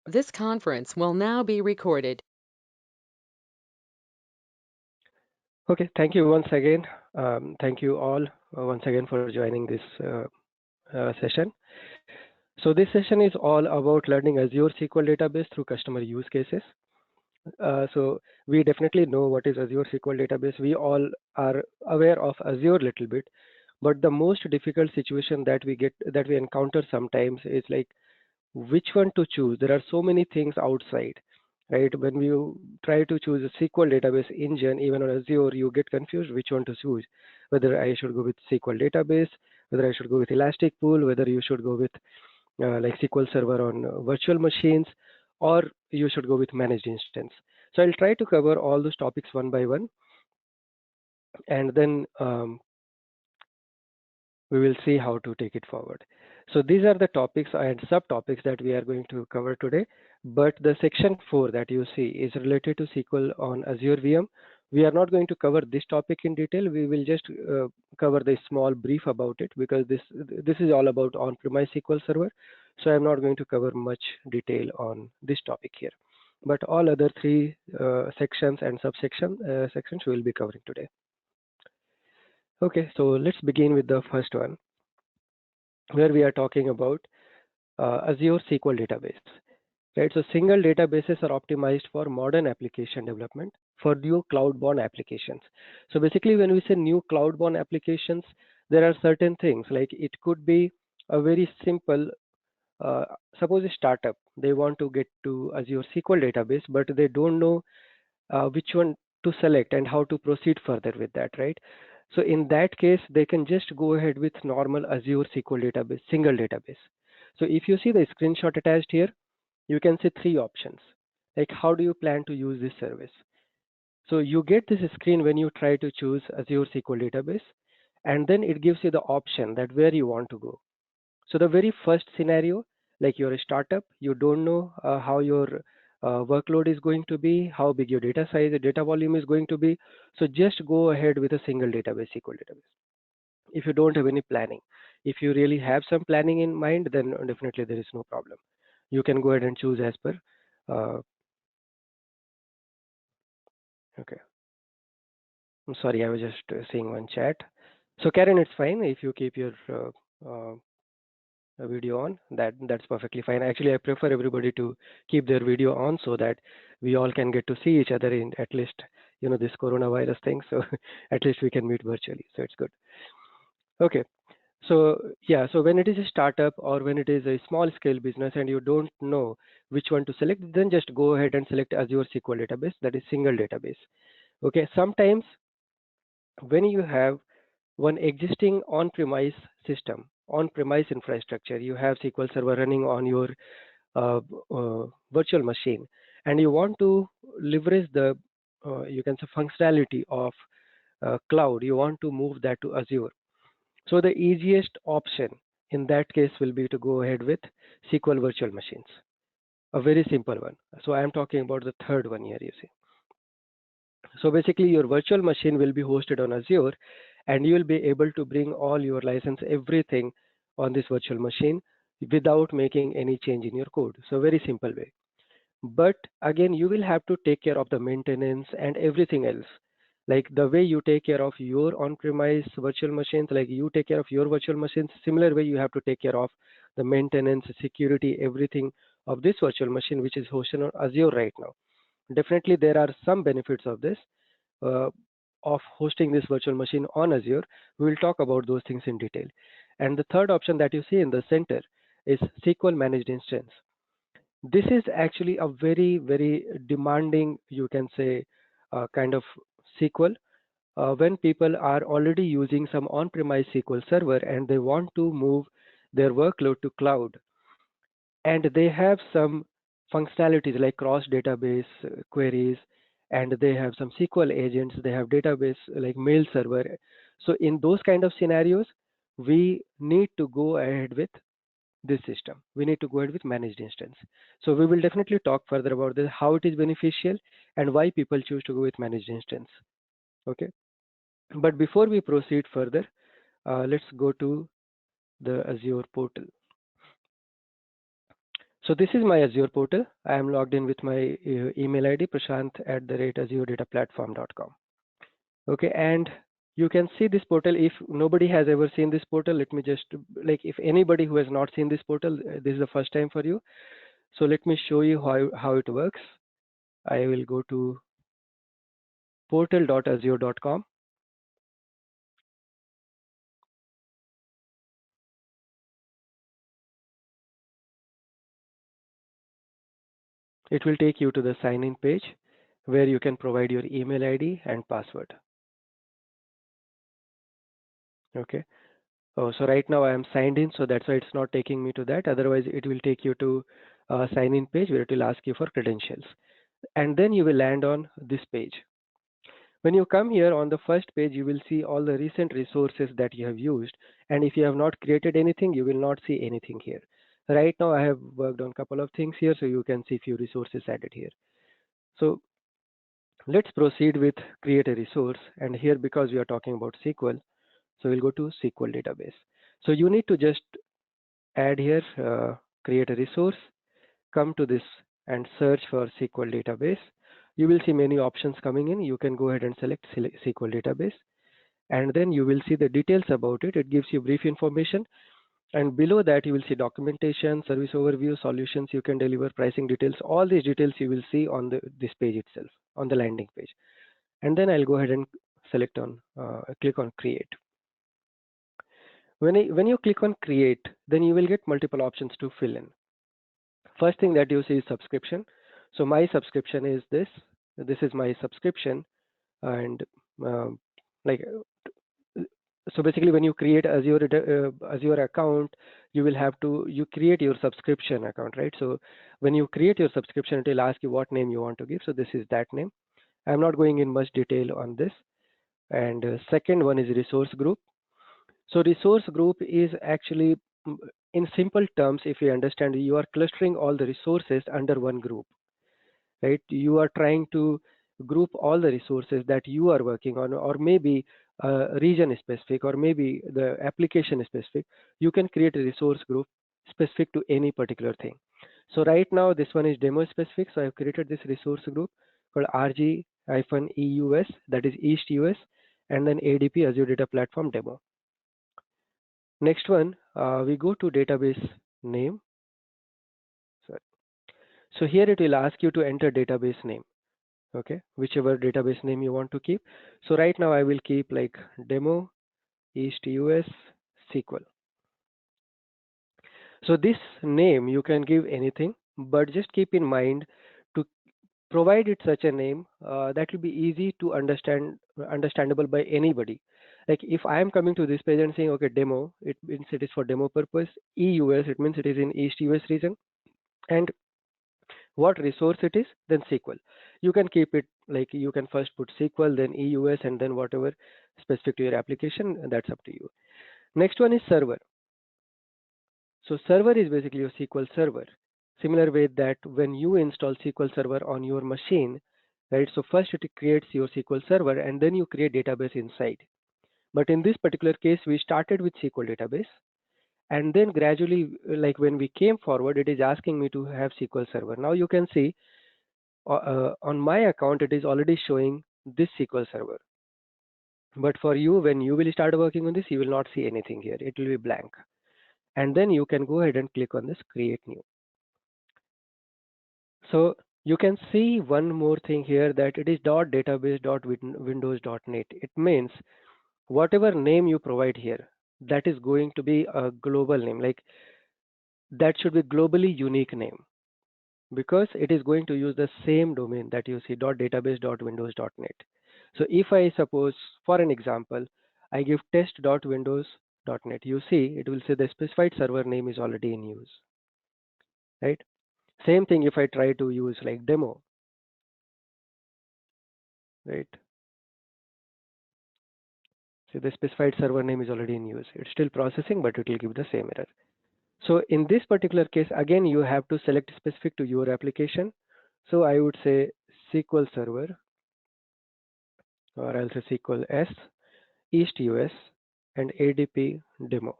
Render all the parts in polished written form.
This conference will now be recorded. Okay, thank you once again. Thank you all once again for joining this session. So this session is all about learning Azure SQL database through customer use cases. So we definitely know what is Azure SQL database. We all are aware of Azure a little bit, but the most difficult situation that we encounter sometimes is like which one to choose. There are so many things outside, right? When you try to choose a SQL database engine, even on Azure, you get confused which one to choose. Whether I should go with SQL database, whether I should go with Elastic Pool, whether you should go with like SQL Server on virtual machines, or you should go with managed instance. So I'll try to cover all those topics one by one, and then we will see how to take it forward. So these are the topics and subtopics that we are going to cover today. But the section 4 that you see is related to SQL on Azure VM. We are not going to cover this topic in detail. We will just cover the small brief about it because this is all about on-premise SQL Server. So I'm not going to cover much detail on this topic here. But all other three sections and sections we will be covering today. Okay, so let's begin with the first one, where we are talking about Azure SQL database, right? So single databases are optimized for modern application development for new cloud-born applications. So basically, when we say new cloud-born applications, there are certain things like it could be a very simple. Uh, Suppose a startup they want to get to Azure SQL database, but they don't know which one to select and how to proceed further with that, right? So in that case, they can just go ahead with normal Azure SQL database, single database. So if you see the screenshot attached here, you can see three options. Like how do you plan to use this service? So you get this screen when you try to choose Azure SQL database, and then it gives you the option that where you want to go. So the very first scenario, like you're a startup, you don't know how your workload is going to be, how big your data size, the data volume is going to be. So just go ahead with a single database, SQL database. If you don't have any planning, if you really have some planning in mind, then definitely there is no problem. You can go ahead and choose as per. Uh, okay, I'm sorry, I was just seeing one chat. So Karen, it's fine if you keep your video on. That's perfectly fine. Actually, I prefer everybody to keep their video on so that we all can get to see each other in at least this coronavirus thing. So at least we can meet virtually. So it's good. Okay. So yeah, so when it is a startup or when it is a small scale business and you don't know which one to select, then just go ahead and select Azure SQL database, that is single database. Okay, sometimes when you have one existing on-premise system, on-premise infrastructure, you have SQL Server running on your uh, virtual machine, and you want to leverage the you can say functionality of cloud. You want to move that to Azure. So the easiest option in that case will be to go ahead with SQL virtual machines. A very simple one. So I am talking about the third one here. You see. So basically your virtual machine will be hosted on Azure and you will be able to bring all your license, everything on this virtual machine without making any change in your code. So very simple way. But again, you will have to take care of the maintenance and everything else. Like the way you take care of your on-premise virtual machines, like you take care of your virtual machines, similar way you have to take care of the maintenance, security, everything of this virtual machine, which is hosted on Azure right now. Definitely, there are some benefits of this, uh, of hosting this virtual machine on Azure. We will talk about those things in detail. And the third option that you see in the center is SQL managed instance. This is actually a very, very demanding, you can say, kind of SQL. When people are already using some on-premise SQL server and they want to move their workload to cloud, and they have some functionalities like cross database queries, and they have some SQL agents, they have database like mail server. So in those kind of scenarios, we need to go ahead with this system. We need to go ahead with managed instance. So we will definitely talk further about this, how it is beneficial and why people choose to go with managed instance. Okay. But before we proceed further, let's go to the Azure portal. So this is my Azure portal. I am logged in with my email ID prashant@azuredataplatform.com. Okay, and you can see this portal. If nobody has ever seen this portal, let me just, like, if anybody who has not seen this portal, this is the first time for you. So let me show you how it works. I will go to portal.azure.com. It will take you to the sign in page where you can provide your email ID and password. Okay. Oh, so right now I am signed in, so that's why it's not taking me to that. Otherwise, it will take you to a sign in page where it will ask you for credentials. And then you will land on this page. When you come here on the first page, you will see all the recent resources that you have used. And if you have not created anything, you will not see anything here. Right now, I have worked on a couple of things here, so you can see few resources added here. So let's proceed with create a resource. And here, because we are talking about SQL, so we'll go to SQL database. So you need to just add here, create a resource, come to this and search for SQL database. You will see many options coming in. You can go ahead and select SQL database, and then you will see the details about it. It gives you brief information, and below that you will see documentation, service overview, solutions you can deliver, pricing details. All these details you will see on this page itself, on the landing page. And then I'll go ahead and select on click on create. When you click on create, then you will get multiple options to fill in. First thing that you see is subscription. So my subscription is this. This is my subscription, and um, like so basically when you create Azure account, you create your subscription account, right? So when you create your subscription, it will ask you what name you want to give. So this is that name. I'm not going in much detail on this. And second one is resource group. So resource group is actually, in simple terms, if you understand, you are clustering all the resources under one group, right? You are trying to group all the resources that you are working on, or maybe region specific, or maybe the application specific. You can create a resource group specific to any particular thing. So right now this one is demo specific. So I've created this resource group called RG-EUS, that is East US, and then ADP Azure Data Platform demo. Next one, we go to database name. So here it will ask you to enter database name. Okay, whichever database name you want to keep. So right now I will keep like demo East US SQL. So this name you can give anything, but just keep in mind to provide it such a name that will be easy to understandable by anybody. Like if I am coming to this page and saying, okay, demo, it means it is for demo purpose. EUS, it means it is in East US region. And what resource it is, then SQL. You can keep it like you can first put SQL, then EUS, and then whatever specific to your application, and that's up to you. Next one is server. So server is basically your SQL server. Similar way that when you install SQL Server on your machine, right? So first it creates your SQL Server and then you create database inside. But in this particular case, we started with SQL database, and then gradually, like when we came forward, it is asking me to have SQL Server. Now you can see on my account, it is already showing this SQL Server. But for you, when you will start working on this, you will not see anything here. It will be blank. And then you can go ahead and click on this create new. So you can see one more thing here, that it is .database.windows.net. It means whatever name you provide here, that is going to be a global name. Like that should be globally unique name, because it is going to use the same domain that you see .database.windows.net. So if I suppose, for an example, I give test.windows.net, you see it will say the specified server name is already in use, right? Same thing if I try to use like demo, right? So the specified server name is already in use. It's still processing, but it will give the same error. So in this particular case, again, you have to select specific to your application. So I would say SQL Server, or else SQL S, East US, and ADP demo.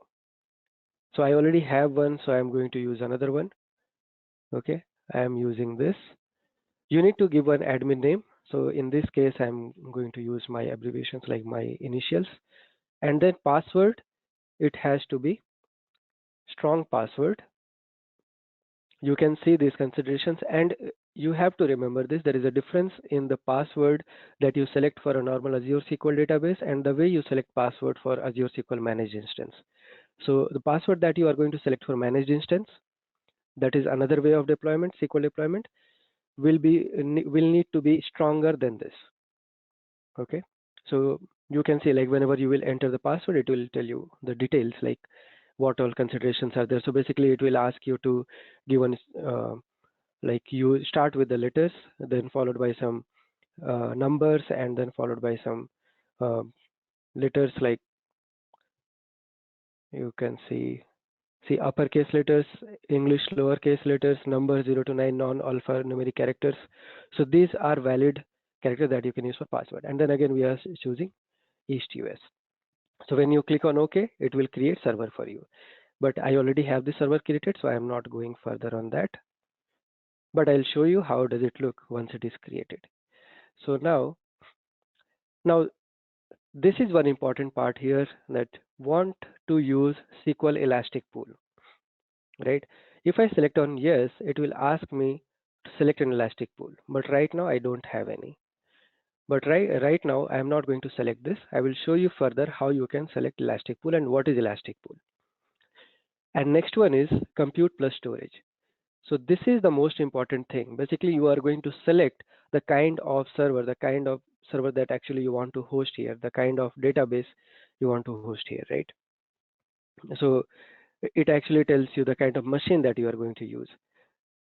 So I already have one, so I'm going to use another one. Okay, I am using this. You need to give an admin name. So in this case, I'm going to use my abbreviations like my initials. And then password, it has to be strong password. You can see these considerations, and you have to remember this. There is a difference in the password that you select for a normal Azure SQL database and the way you select password for Azure SQL managed instance. So the password that you are going to select for managed instance, that is another way of deployment, SQL deployment, will need to be stronger than this. Okay, so you can see, like, whenever you will enter the password, it will tell you the details, like what all considerations are there. So basically it will ask you to give an like, you start with the letters, then followed by some numbers, and then followed by some uh, letters, like you can see uppercase letters, English lowercase letters, numbers 0 to 9, non-alphanumeric characters. So these are valid characters that you can use for password. And then again we are choosing East US. So when you click on OK, it will create server for you. But I already have the server created, so I am not going further on that. But I'll show you how does it look once it is created. So now this is one important part here, that want to use SQL Elastic Pool, right? If I select on yes, it will ask me to select an Elastic Pool, but right now I don't have any. But right now I am not going to select this. I will show you further how you can select Elastic Pool and what is Elastic Pool. And next one is compute plus storage. So this is the most important thing. Basically, you are going to select the kind of server that actually you want to host here, the kind of database you want to host here, right? So it actually tells you the kind of machine that you are going to use.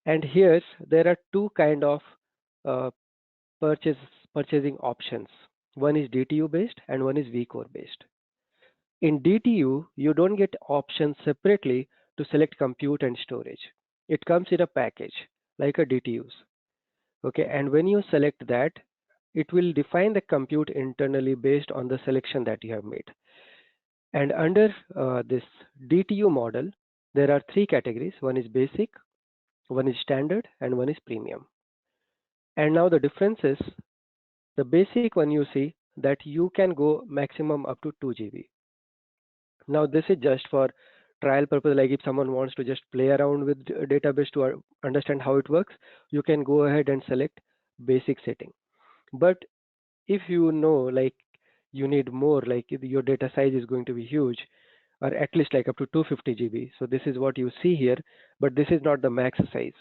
And here there are two kind of uh, purchase purchasing options. One is DTU based and one is vCore based. In DTU, you don't get options separately to select compute and storage. It comes in a package like a DTUs. Okay, and when you select that, it will define the compute internally based on the selection that you have made. And under this DTU model, there are three categories. One is basic, one is standard, and one is premium. And now the difference is, the basic one, you see that you can go maximum up to 2 GB. Now this is just for trial purpose, like if someone wants to just play around with database to understand how it works, you can go ahead and select basic setting. But if you know, like, you need more, like if your data size is going to be huge, or at least like up to 250 GB. So this is what you see here, but this is not the max size.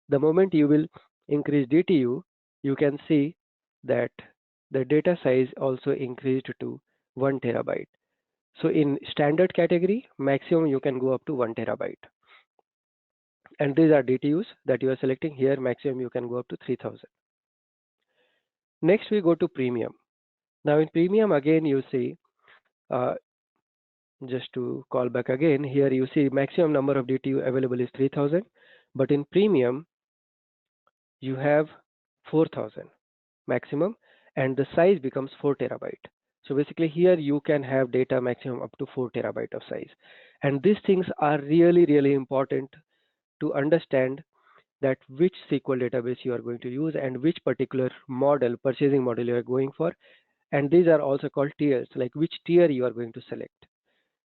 The moment you will increase DTU, you can see that the data size also increased to 1 terabyte. So in standard category, maximum you can go up to 1 terabyte. And these are DTUs that you are selecting here. Maximum you can go up to 3000. Next we go to premium. Now in premium, again you see, uh, just to call back again, here you see maximum number of DTU available is 3000, but in premium you have 4000 maximum, and the size becomes 4 terabyte. So basically here you can have data maximum up to 4 terabyte of size. And these things are really, really important to understand, that which SQL database you are going to use and which particular purchasing model you are going for. And these are also called tiers, like which tier you are going to select.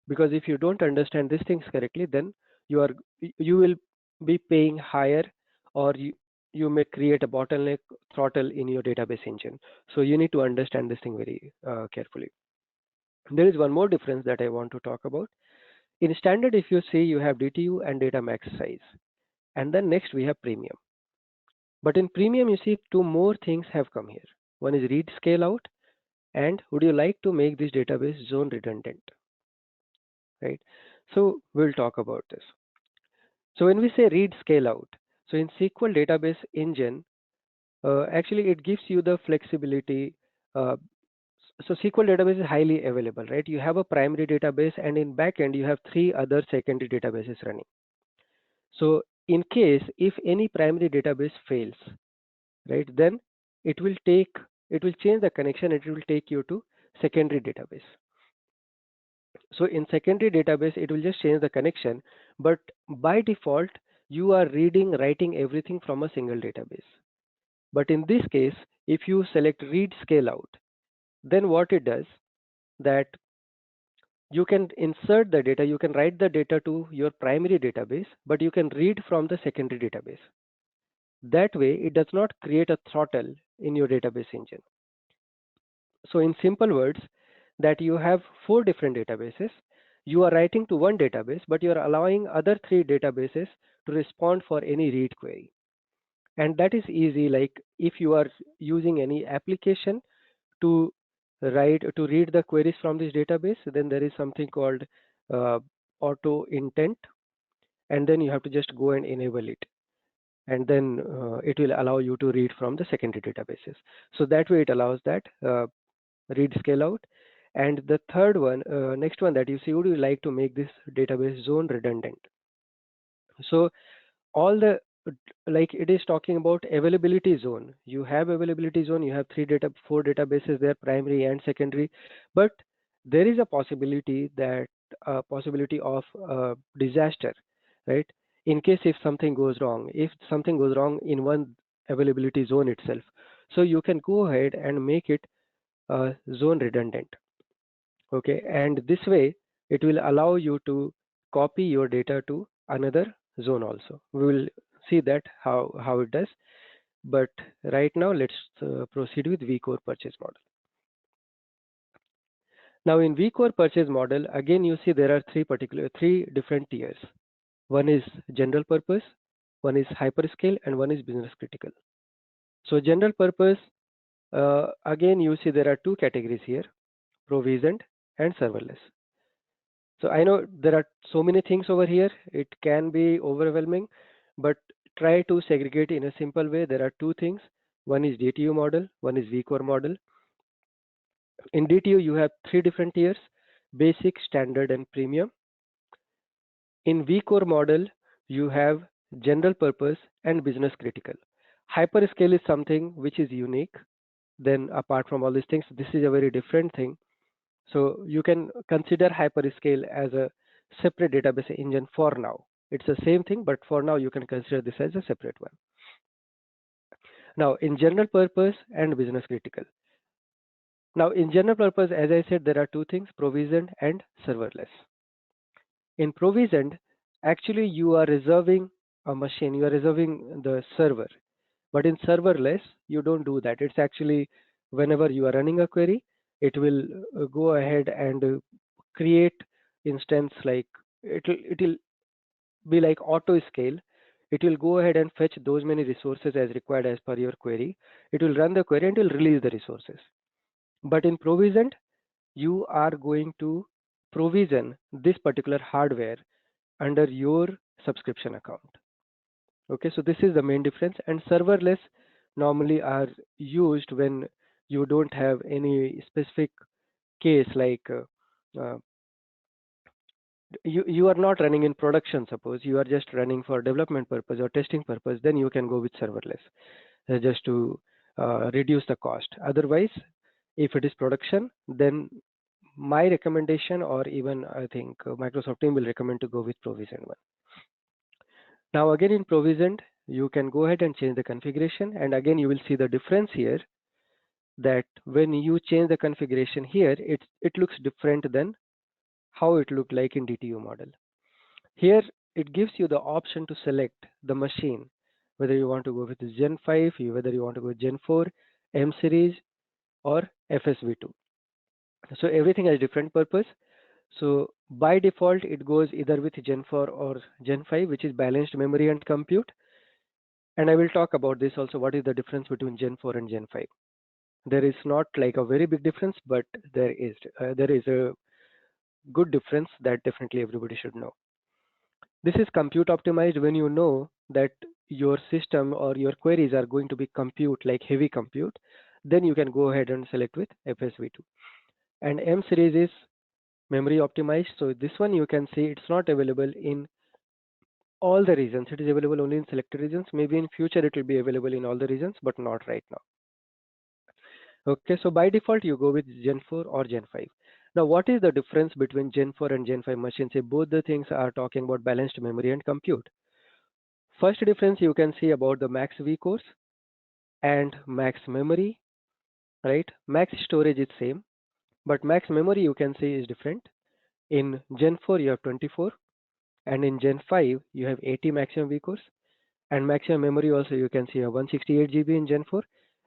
Because if you don't understand these things correctly, then you are you will be paying higher, or you may create a bottleneck throttle in your database engine. So you need to understand this thing very carefully. There is one more difference that I want to talk about. In standard, if you see, you have DTU and data max size, and then next we have premium. But in premium, you see two more things have come here. One is read scale out, and would you like to make this database zone redundant, right? So we'll talk about this. So when we say read scale out, so in SQL database engine, actually it gives you the flexibility. Uh, so SQL database is highly available, right? You have a primary database, and in backend you have three other secondary databases running. So in case if any primary database fails, right, then it will take it will change the connection. It will take you to secondary database. So in secondary database, it will just change the connection, but by default, you are reading, writing everything from a single database. But in this case, if you select read scale out, then what it does that you can insert the data, you can write the data to your primary database, but you can read from the secondary database. That way, it does not create a throttle in your database engine. So in simple words, that you have four different databases. You are writing to one database, but you are allowing other three databases to respond for any read query. And that is easy, like if you are using any application to read the queries from this database, then there is something called uh, auto intent, and then you have to just go and enable it, and then it will allow you to read from the secondary databases. So that way it allows that read scale out. And the third one, next one, that you see, would you like to make this database zone redundant? So all the, like it is talking about availability zone. You have availability zone, you have four databases there, primary and secondary, but there is a possibility that possibility of disaster, right? In case if something goes wrong, if something goes wrong in one availability zone itself, so you can go ahead and make it zone redundant. Okay, and this way it will allow you to copy your data to another zone also. We will see that how it does, but right now let's proceed with vCore purchase model. Now in vCore purchase model, again you see there are three different tiers. One is general purpose, one is hyperscale, and one is business critical. So general purpose, again you see there are two categories here: provisioned and serverless. So I know there are so many things over here, it can be overwhelming, but try to segregate in a simple way. There are two things. One is DTU model, one is vCore model. In DTU, you have three different tiers: basic, standard, and premium. In vCore model, you have general purpose and business critical. Hyperscale is something which is unique. Then apart from all these things, this is a very different thing. So you can consider hyperscale as a separate database engine for now. It's the same thing, but for now you can consider this as a separate one. Now in general purpose and business critical. Now in general purpose, as I said, there are two things: provisioned and serverless. In provisioned, actually you are reserving a machine, you are reserving the server. But in serverless, you don't do that. It's actually whenever you are running a query, it will go ahead and create instance, like it will be like auto scale. It will go ahead and fetch those many resources as required as per your query. It will run the query and will release the resources. But in provisioned, you are going to provision this particular hardware under your subscription account. Okay, so this is the main difference. And serverless normally are used when you don't have any specific case, like you are not running in production. Suppose you are just running for development purpose or testing purpose, then you can go with serverless just to reduce the cost. Otherwise, if it is production, then my recommendation, or even I think Microsoft team will recommend to go with provision one. Now again in provisioned, you can go ahead and change the configuration, and again you will see the difference here, that when you change the configuration here, it looks different than how it looked like in DTU model. Here it gives you the option to select the machine, whether you want to go with Gen 5, whether you want to go with Gen 4, M series, or FSV2. So everything has different purpose. So by default, it goes either with Gen 4 or Gen 5, which is balanced memory and compute. And I will talk about this also, what is the difference between Gen 4 and Gen 5. There is not like a very big difference, but there is a good difference that definitely everybody should know. This is compute optimized. When you know that your system or your queries are going to be compute, like heavy compute, then you can go ahead and select with FSV2. And M series is memory optimized. So this one you can see it's not available in all the regions. It is available only in selected regions. Maybe in future it will be available in all the regions, but not right now. Okay, so by default you go with Gen 4 or Gen 5. Now what is the difference between Gen 4 and Gen 5 machines? Say both the things are talking about balanced memory and compute. First difference you can see about the max vCores and max memory, right? Max storage is same, but max memory you can see is different. In Gen 4 you have 24, and in Gen 5 you have 80 maximum vCores, and maximum memory also you can see a 168 GB in Gen 4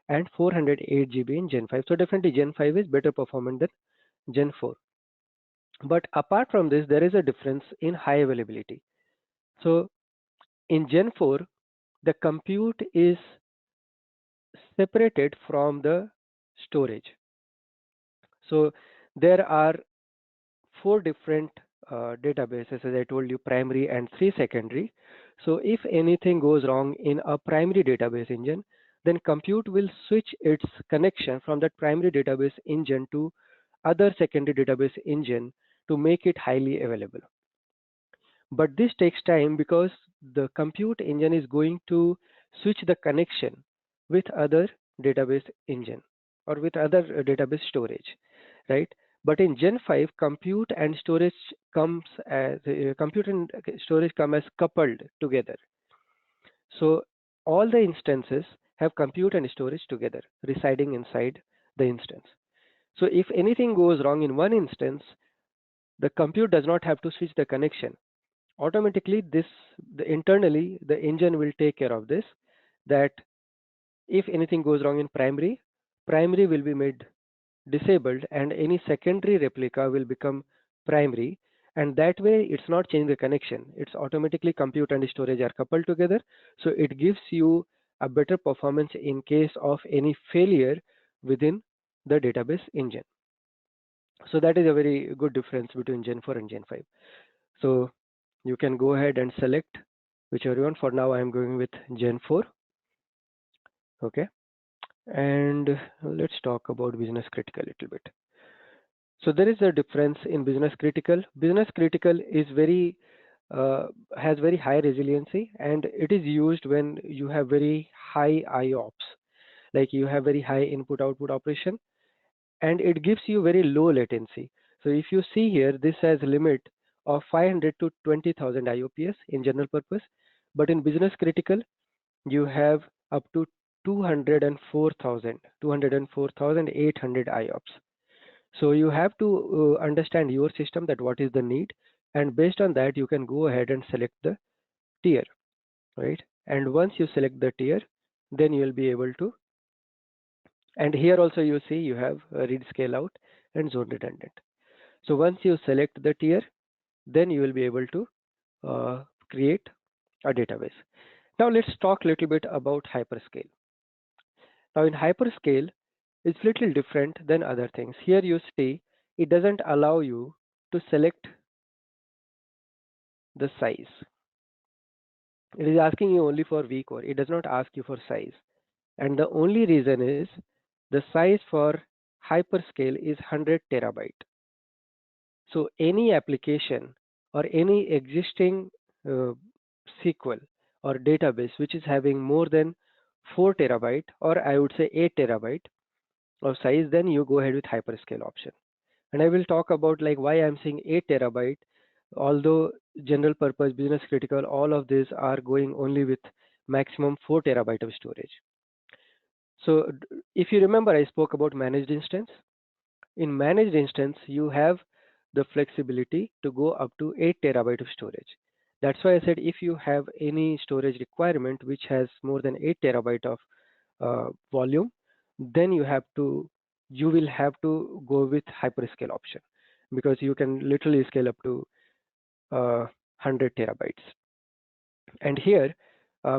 and 408 GB in Gen 5. So definitely Gen 5 is better performant than Gen 4. But apart from this, there is a difference in high availability. So in Gen 4, the compute is separated from the storage. So there are four different databases, as I told you, primary and three secondary. So if anything goes wrong in a primary database engine, then compute will switch its connection from that primary database engine to other secondary database engine to make it highly available. But this takes time because the compute engine is going to switch the connection with other database engine or with other database storage, right? But in Gen 5, compute and storage come as coupled together. So all the instances have compute and storage together residing inside the instance. So if anything goes wrong in one instance, the compute does not have to switch the connection. Automatically internally the engine will take care of this, that if anything goes wrong in primary will be made disabled and any secondary replica will become primary, and that way it's not changing the connection, it's automatically compute and storage are coupled together, so it gives you a better performance in case of any failure within the database engine. So that is a very good difference between Gen 4 and Gen 5. So you can go ahead and select whichever one. For now I am going with Gen 4. Okay, and let's talk about business critical a little bit. So there is a difference in business critical. Business critical is very has very high resiliency, and it is used when you have very high IOPS, like you have very high input output operation, and it gives you very low latency. So if you see here, this has limit of 500 to 20,000 IOPS in general purpose, but in business critical you have up to 204,800 IOPS. So you have to understand your system, that what is the need, and based on that you can go ahead and select the tier, right? And once you select the tier, then you will be able to, and here also you see you have read scale out and zone redundant. So once you select the tier, then you will be able to create a database. Now let's talk a little bit about hyperscale. Now in hyperscale, it's little different than other things. Here you see it doesn't allow you to select the size. It is asking you only for vCore. It does not ask you for size. And the only reason is the size for hyperscale is 100 terabyte. So any application or any existing uh, SQL or database which is having more than 4 terabyte, or I would say 8 terabyte of size, then you go ahead with hyperscale option. And I will talk about like why I'm saying 8 terabyte, although general purpose, business critical, all of these are going only with maximum 4 terabyte of storage. So if you remember, I spoke about managed instance. In managed instance, you have the flexibility to go up to 8 terabyte of storage. That's why I said if you have any storage requirement which has more than 8 terabyte of volume, then you will have to go with hyperscale option, because you can literally scale up to 100 terabytes. And here,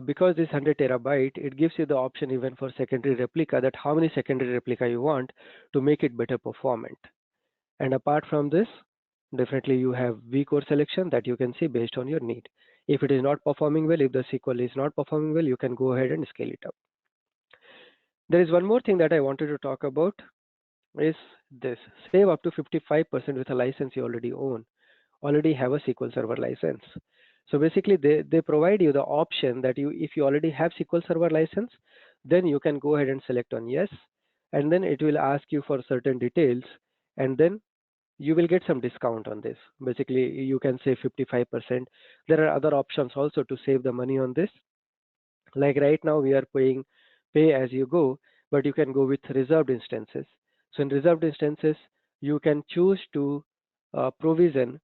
because this 100 terabyte, it gives you the option even for secondary replica, that how many secondary replica you want to make it better performant. And apart from this, definitely you have vCore selection that you can see based on your need. If it is not performing well, if the SQL is not performing well, you can go ahead and scale it up. There is one more thing that I wanted to talk about, is this: save up to 55% with a license you already have a SQL Server license. So basically they provide you the option that if you already have SQL Server license, then you can go ahead and select on yes, and then it will ask you for certain details, and then you will get some discount on this. Basically, you can save 55%. There are other options also to save the money on this. Like right now, we are paying pay as you go, but you can go with reserved instances. So in reserved instances, you can choose to provision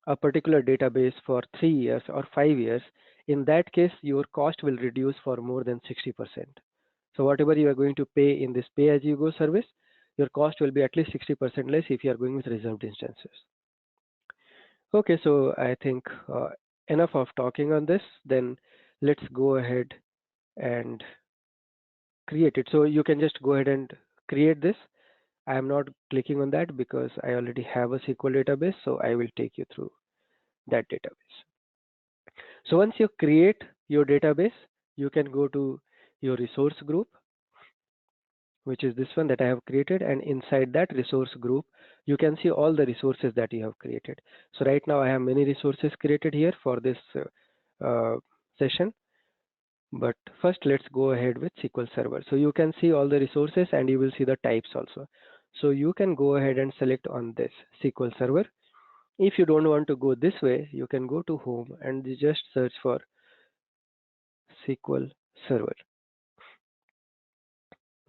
a particular database for 3 years or 5 years. In that case, your cost will reduce for more than 60%. So whatever you are going to pay in this pay as you go service, your cost will be at least 60% less if you are going with reserved instances. Okay, so I think enough of talking on this. Then let's go ahead and create it. So you can just go ahead and create this. I am not clicking on that because I already have a SQL database, so I will take you through that database. So once you create your database, you can go to your resource group, which is this one that I have created, and inside that resource group, you can see all the resources that you have created. So right now I have many resources created here for this session. But first, let's go ahead with SQL Server. So you can see all the resources and you will see the types also. So you can go ahead and select on this SQL Server. If you don't want to go this way, you can go to Home and just search for SQL Server,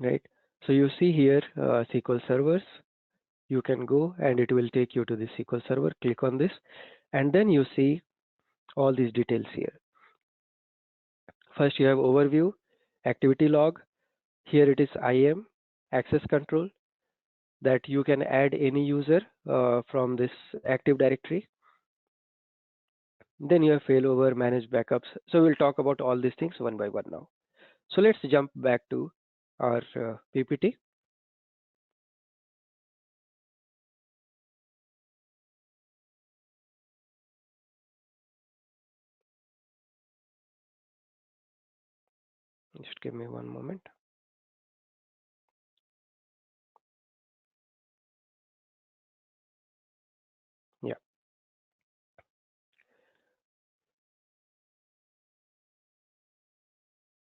right? So you see here SQL Servers. You can go and it will take you to the SQL Server. Click on this and then you see all these details here. First, you have overview, activity log. Here it is IAM, access control, that you can add any user from this Active Directory. Then you have failover, manage backups. So we'll talk about all these things one by one now. So let's jump back to our PPT. Just give me one moment. Yeah.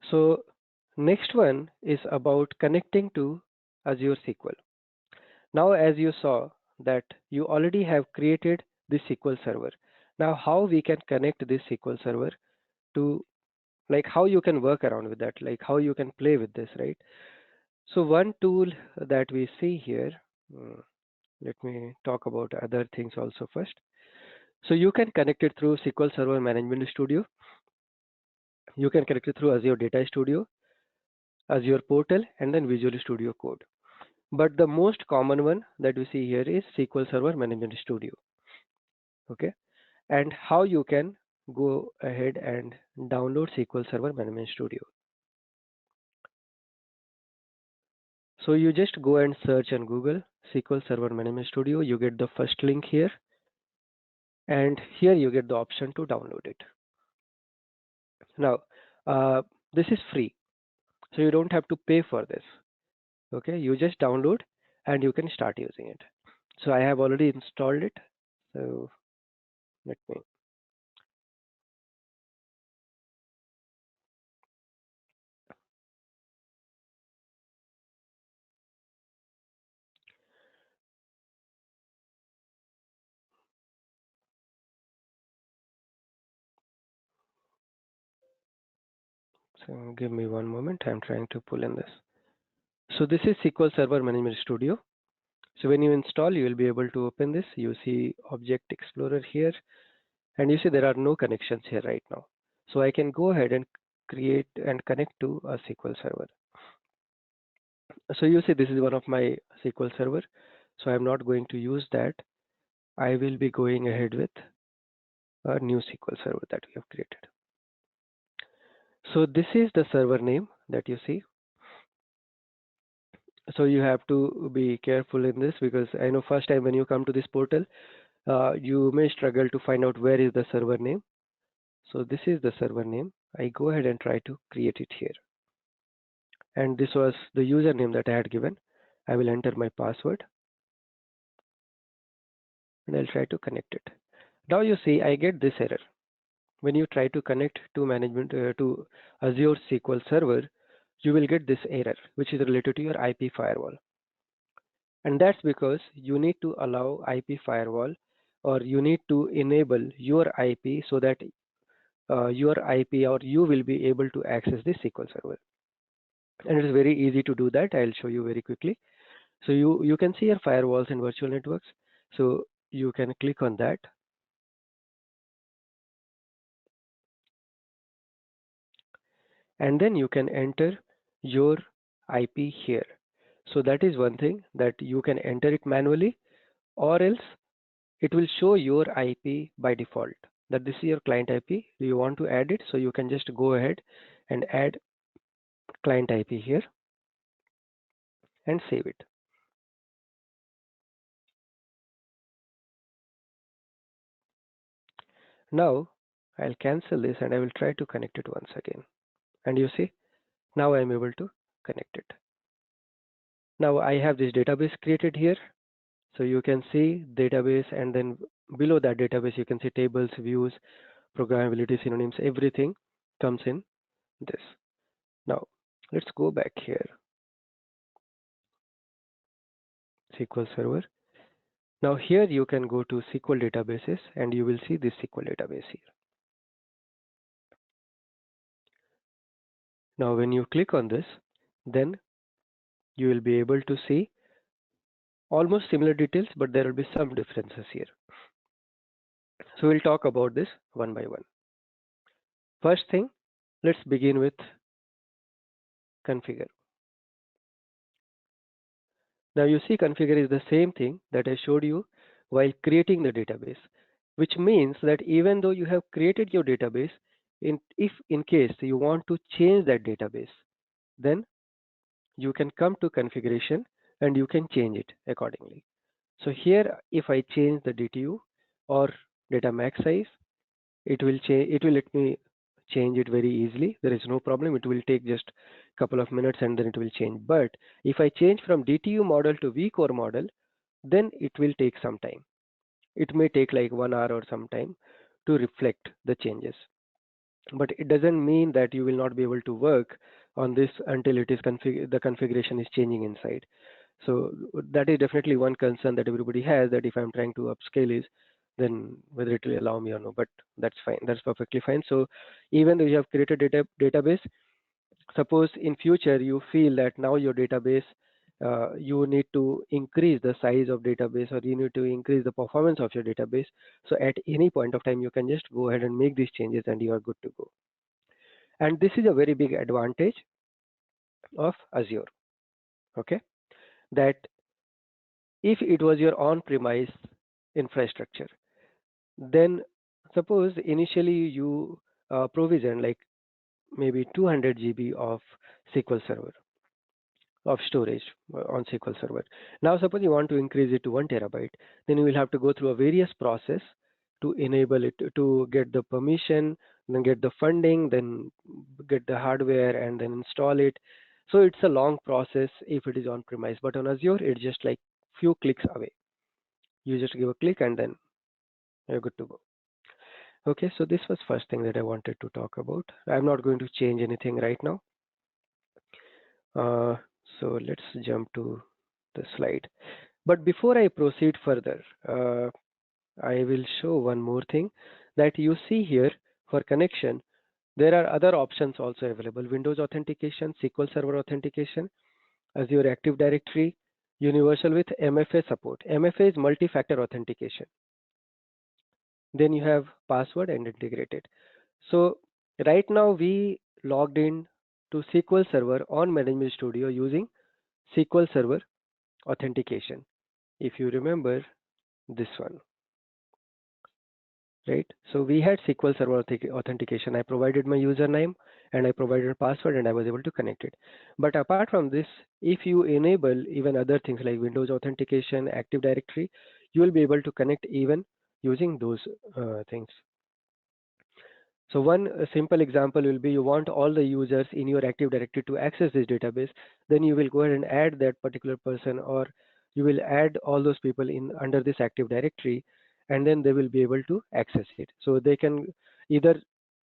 So next one is about connecting to Azure SQL. Now, as you saw that you already have created this SQL server. Now, how we can connect this SQL server to, like, how you can work around with that, like how you can play with this, right? So one tool that we see here, mm, let me talk about other things also first. So you can connect it through SQL Server Management Studio. You can connect it through Azure Data Studio, Azure Portal, and then Visual Studio Code. But the most common one that we see here is SQL Server Management Studio. Okay, and how you can go ahead and download SQL Server Management Studio. So you just go and search on Google SQL Server Management Studio. You get the first link here, and here you get the option to download it. Now, this is free, so you don't have to pay for this. Okay, you just download and you can start using it. So I have already installed it. So let me. So give me one moment. I'm trying to pull in this. So this is SQL Server Management Studio. So when you install, you will be able to open this. You see Object Explorer here, and you see there are no connections here right now. So I can go ahead and create and connect to a SQL Server. So you see this is one of my SQL Server. So I'm not going to use that. I will be going ahead with a new SQL Server that we have created. So this is the server name that you see. So you have to be careful in this because I know first time when you come to this portal, you may struggle to find out where is the server name. So this is the server name. I go ahead and try to create it here. And this was the username that I had given. I will enter my password and I'll try to connect it. Now you see I get this error. When you try to connect to management to Azure SQL Server, you will get this error which is related to your IP firewall. And that's because you need to allow IP firewall, or you need to enable your IP so that your IP or you will be able to access the SQL Server. And it is very easy to do that. I'll show you very quickly. So you can see your firewalls and virtual networks. So you can click on that, and then you can enter your IP here. So that is one thing that you can enter it manually, or else it will show your IP by default, that this is your client IP. Do you want to add it? So you can just go ahead and add client IP here and save it. Now I'll cancel this and I will try to connect it once again. And you see, now I'm able to connect it. Now I have this database created here. So you can see database, and then below that database you can see tables, views, programmability, synonyms, everything comes in this. Now let's go back here, SQL Server. Now here you can go to SQL databases and you will see this SQL database here. Now when you click on this, then you will be able to see almost similar details, but there will be some differences here. So we'll talk about this one by one. First thing, let's begin with configure. Now you see configure is the same thing that I showed you while creating the database, which means that even though you have created your database, if in case you want to change that database, then you can come to configuration and you can change it accordingly. So here, if I change the DTU or data max size, it will change. It will let me change it very easily. There is no problem. It will take just a couple of minutes and then it will change. But if I change from DTU model to vCore model, then it will take some time. It may take like 1 hour or some time to reflect the changes. But it doesn't mean that you will not be able to work on this until it is the configuration is changing inside. So that is definitely one concern that everybody has, that if I'm trying to upscale is then whether it will allow me or no, but that's fine. That's perfectly fine. So even though you have created database, suppose in future you feel that now your database, you need to increase the size of database, or you need to increase the performance of your database. So at any point of time, you can just go ahead and make these changes and you are good to go. And this is a very big advantage of Azure. Okay, that if it was your on-premise infrastructure, then suppose initially you provision like maybe 200 GB of SQL Server of storage on SQL Server. Now suppose you want to increase it to 1 TB, then you will have to go through a various process to enable it, to get the permission, then get the funding, then get the hardware and then install it. So it's a long process if it is on premise, but on Azure it's just like few clicks away. You just give a click and then you're good to go. Okay, so this was first thing that I wanted to talk about. I'm not going to change anything right now. Uh, so let's jump to the slide. But before I proceed further, I will show one more thing that you see here for connection. There are other options also available: Windows authentication, SQL Server authentication, Azure Active Directory, Universal with MFA support. MFA is multi-factor authentication. Then you have password and integrated. So right now we logged in to SQL Server on Management Studio using SQL Server authentication. If you remember this one, right? So we had SQL Server authentication. I provided my username and I provided password and I was able to connect it. But apart from this, if you enable even other things like Windows authentication, Active Directory, you will be able to connect even using those things. So one simple example will be, you want all the users in your Active Directory to access this database, then you will go ahead and add that particular person, or you will add all those people in under this Active Directory, and then they will be able to access it. So they can either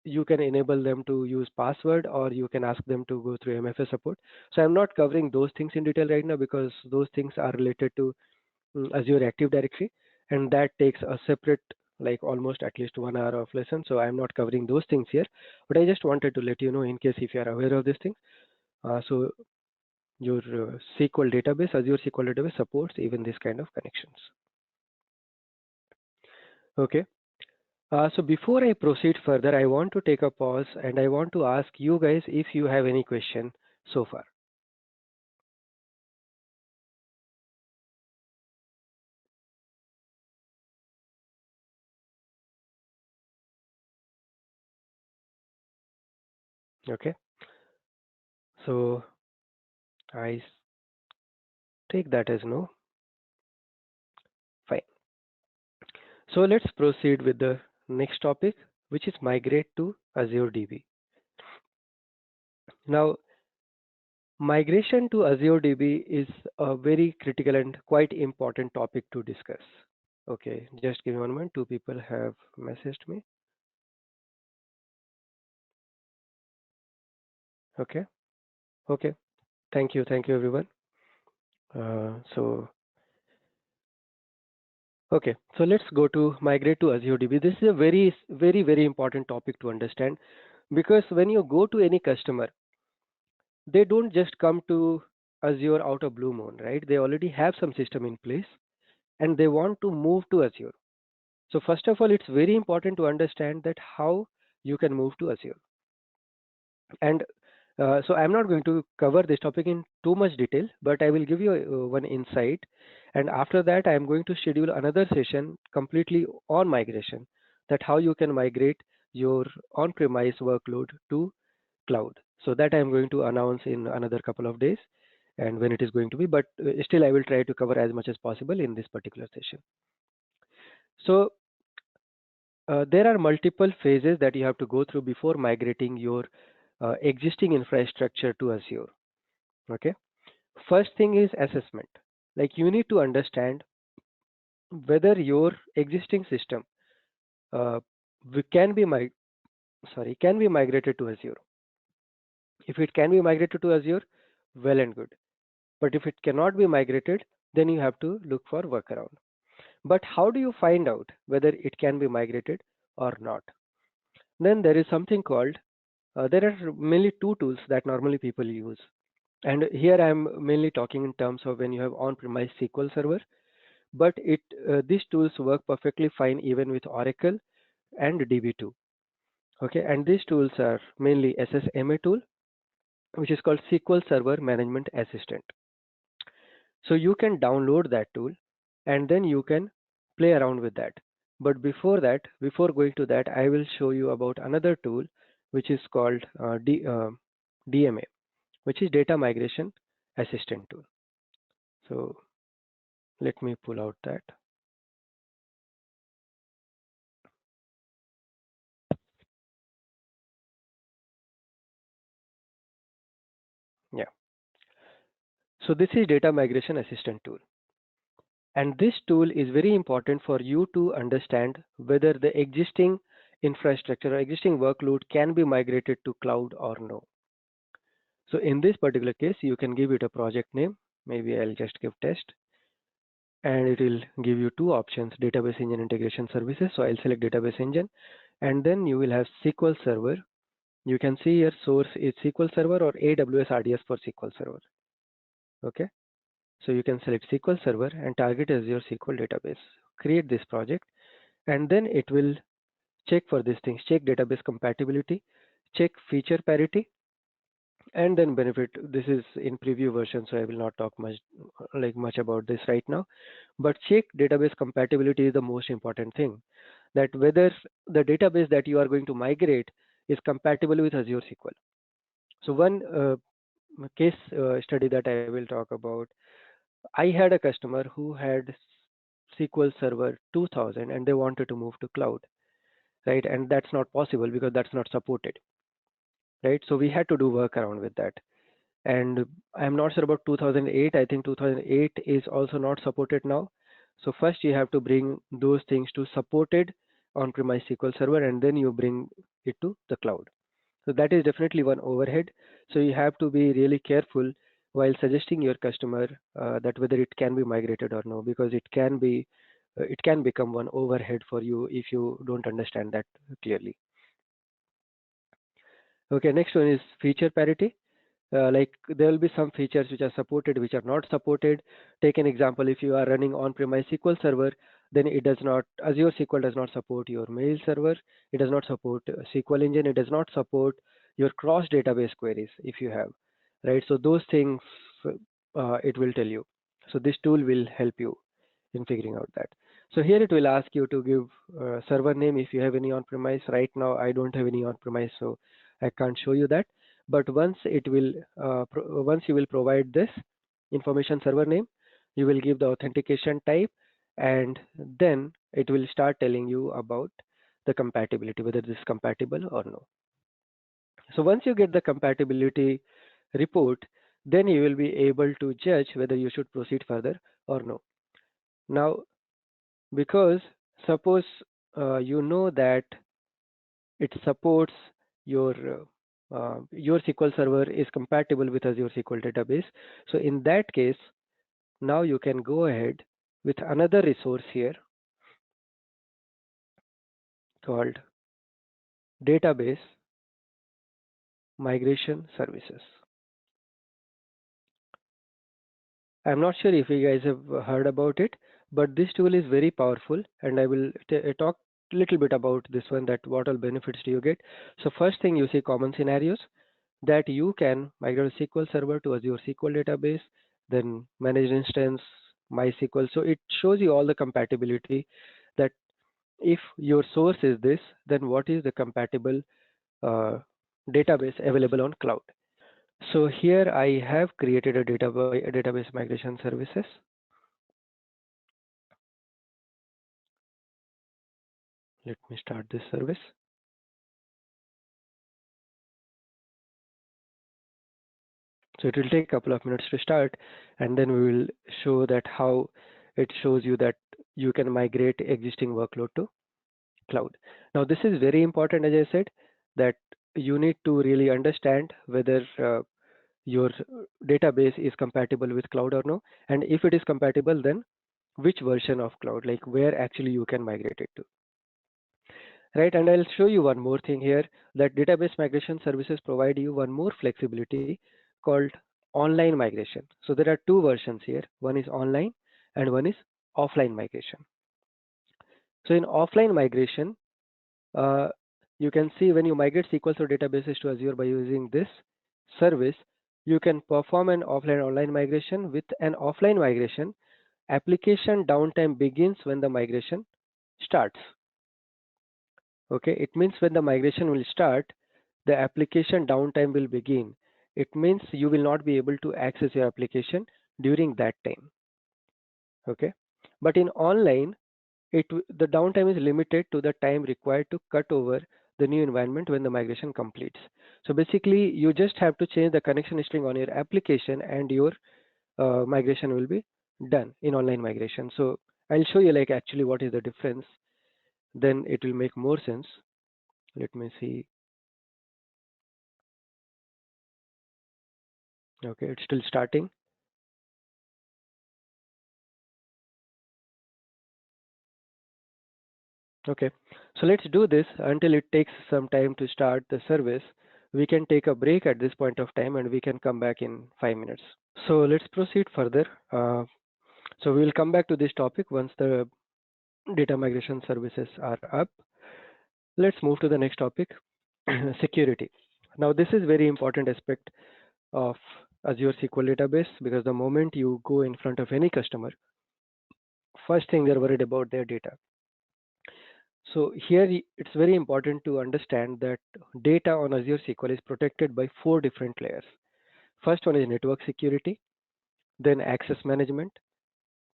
you can enable them to use password, or you can ask them to go through MFA support. So I'm not covering those things in detail right now because those things are related to Azure Active Directory, and that takes a separate, like almost at least 1 hour of lesson. So I'm not covering those things here, but I just wanted to let you know in case if you are aware of this thing. So your SQL database, Azure SQL database supports even this kind of connections. Okay. So before I proceed further, I want to take a pause and I want to ask you guys if you have any question so far. Okay. So I take that as no. Fine. So let's proceed with the next topic, which is migrate to Azure DB. Now, migration to Azure DB is a very critical and quite important topic to discuss. Okay, just give me 1 moment. Two people have messaged me. Okay, okay. Thank you, everyone. So, okay, so let's go to migrate to Azure DB. This is a very important topic to understand because when you go to any customer, they don't just come to Azure out of blue moon, right? They already have some system in place and they want to move to Azure. So first of all, it's very important to understand that how you can move to Azure. And so I'm not going to cover this topic in too much detail, but I will give you one insight. And after that, I am going to schedule another session completely on migration, that how you can migrate your on-premise workload to cloud. So that I am going to announce in another couple of days and when it is going to be, but still I will try to cover as much as possible in this particular session. So there are multiple phases that you have to go through before migrating your existing infrastructure to Azure. Okay. First thing is assessment. Like you need to understand whether your existing system uh, can be can be migrated to Azure. If it can be migrated to Azure, well and good. But if it cannot be migrated, then you have to look for workaround. But how do you find out whether it can be migrated or not? Then there is something called there are mainly two tools that normally people use. And here I'm mainly talking in terms of when you have on-premise SQL Server, but these tools work perfectly fine even with Oracle and DB2. Okay, and these tools are mainly SSMA tool, which is called SQL Server Management Assistant. So you can download that tool and then you can play around with that. But before that, before going to that, I will show you about another tool which is called DMA, which is Data Migration Assistant tool. So let me pull out that. Yeah. So this is Data Migration Assistant tool. And this tool is very important for you to understand whether the existing infrastructure or existing workload can be migrated to cloud or no. So in this particular case, you can give it a project name. Maybe I'll just give test and it will give you two options, database engine integration services. So I'll select database engine and then you will have SQL Server. You can see here source is SQL Server or AWS RDS for SQL Server. Okay. So you can select SQL Server and target Azure SQL database. Create this project and then it will check for these things, check database compatibility, check feature parity, and then benefit. This is in preview version, so I will not talk much about this right now. But check database compatibility is the most important thing. That whether the database that you are going to migrate is compatible with Azure SQL. So one case study that I will talk about. I had a customer who had SQL Server 2000 and they wanted to move to cloud, right? And that's not possible because that's not supported, right? So we had to do workaround with that. And I'm not sure about 2008. I think 2008 is also not supported now. So first you have to bring those things to supported on-premise SQL Server and then you bring it to the cloud. So that is definitely one overhead. So you have to be really careful while suggesting your customer that whether it can be migrated or no, because it can become one overhead for you if you don't understand that clearly. Okay, next one is feature parity. Like there will be some features which are supported, which are not supported. Take an example: if you are running on-premise SQL Server, then it does not, Azure SQL does not support your mail server. It does not support SQL Engine. It does not support your cross database queries if you have, right? So those things it will tell you. So this tool will help you in figuring out that. So here it will ask you to give server name if you have any on-premise. Right now I don't have any on-premise, so I can't show you that. But once you will provide this information server name, you will give the authentication type, and then it will start telling you about the compatibility, whether this is compatible or no. So once you get the compatibility report, then you will be able to judge whether you should proceed further or no. Now, because suppose you know that it supports your your SQL Server is compatible with Azure SQL database. So in that case, now you can go ahead with another resource here called Database Migration Services. I'm not sure if you guys have heard about it, but this tool is very powerful, and I will talk a little bit about this one, that what all benefits do you get. So first thing, you see common scenarios that you can migrate a SQL Server to Azure SQL database, then managed instance, MySQL. So it shows you all the compatibility, that if your source is this, then what is the compatible uh, database available on cloud. So here I have created a database migration services. Let me start this service. So it will take a couple of minutes to start, and then we will show that how it shows you that you can migrate existing workload to cloud. Now this is very important, as I said, that you need to really understand whether your database is compatible with cloud or no, and if it is compatible, then which version of cloud, like where actually you can migrate it to. Right, and I'll show you one more thing here, that database migration services provide you one more flexibility called online migration. So there are two versions here. One is online and one is offline migration. So in offline migration, uh, you can see when you migrate SQL Server databases to Azure by using this service, you can perform an offline online migration. With an offline migration, application downtime begins when the migration starts. Okay, it means when the migration will start, the application downtime will begin. It means you will not be able to access your application during that time. Okay, but in online, the downtime is limited to the time required to cut over the new environment when the migration completes. So basically, you just have to change the connection string on your application, and your migration will be done in online migration. So I'll show you like actually what is the difference. Then it will make more sense. Let me see. Okay, it's still starting. Okay, so let's do this until it takes some time to start the service. We can take a break at this point of time and we can come back in 5 minutes. So let's proceed further. So we will come back to this topic once the data migration services are up. Let's move to the next topic, security. Now this is very important aspect of Azure SQL database, because the moment you go in front of any customer, first thing they're worried about their data. So here it's very important to understand that data on Azure SQL is protected by four different layers. First one is network security, then access management,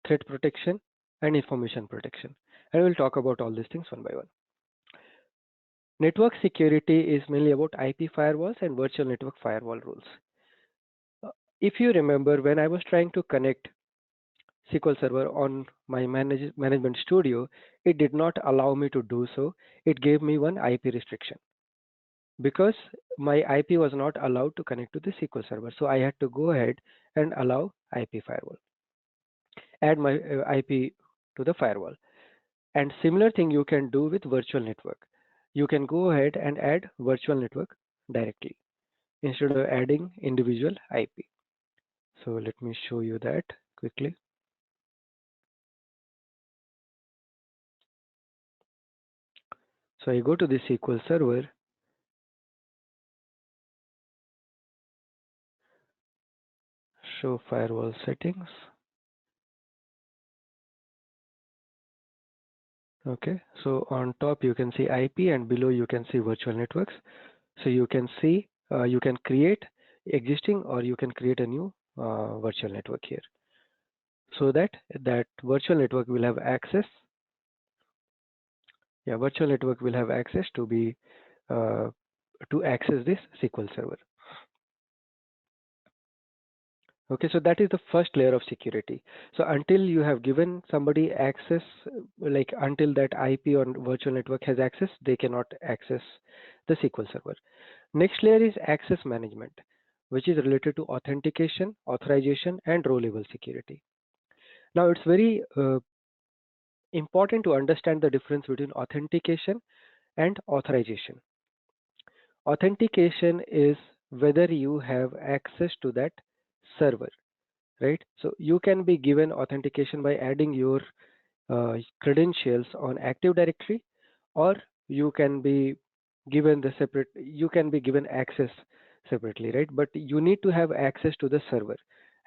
threat protection, and information protection. And we'll talk about all these things one by one. Network security is mainly about IP firewalls and virtual network firewall rules. If you remember, when I was trying to connect SQL Server on my management studio, it did not allow me to do so. It gave me one IP restriction because my IP was not allowed to connect to the SQL Server. So I had to go ahead and allow IP firewall, add my IP to the firewall. And similar thing you can do with virtual network. You can go ahead and add virtual network directly instead of adding individual IP. So let me show you that quickly. So I go to the SQL Server, show firewall settings. Okay, so on top you can see IP and below you can see virtual networks. So you can see you can create existing or you can create a new virtual network here, so that virtual network will have access. Yeah, virtual network will have access uh, to access this SQL Server. Okay, so that is the first layer of security. So until you have given somebody access, like until that IP or virtual network has access, they cannot access the SQL Server. Next layer is access management, which is related to authentication, authorization, and row level security. Now, it's very important to understand the difference between authentication and authorization. Authentication is whether you have access to that server, right? So you can be given authentication by adding your credentials on Active Directory, or you can be you can be given access separately, right? But you need to have access to the server,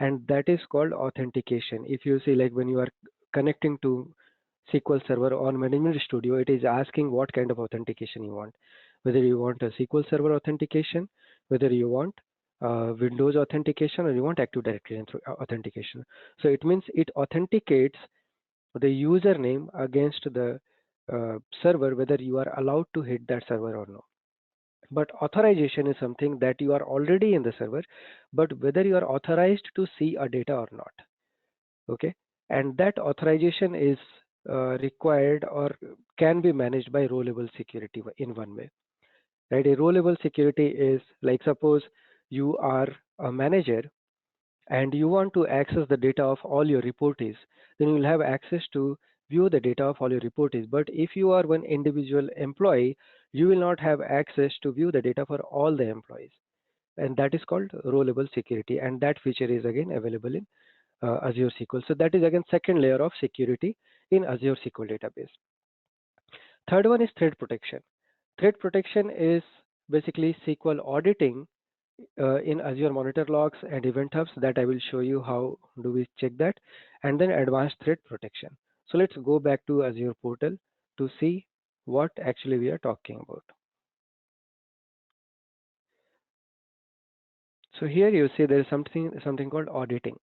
and that is called authentication. If you see, like when you are connecting to SQL Server on Management Studio, it is asking what kind of authentication you want, whether you want a SQL Server authentication, whether you want Windows authentication, or you want Active Directory authentication. So it means it authenticates the username against the server, whether you are allowed to hit that server or not. But authorization is something that you are already in the server, but whether you are authorized to see a data or not. Okay, and that authorization is required or can be managed by row level security in one way. Right, a row level security is like, suppose you are a manager and you want to access the data of all your reportees, then you will have access to view the data of all your reportees. But if you are one individual employee, you will not have access to view the data for all the employees. And that is called row level security. And that feature is again available in Azure SQL. So that is again second layer of security in Azure SQL database. Third one is threat protection. Threat protection is basically SQL auditing in Azure Monitor Logs and Event Hubs, that I will show you how do we check that, and then advanced threat protection. So let's go back to Azure portal to see what actually we are talking about. So here you see there is something called auditing.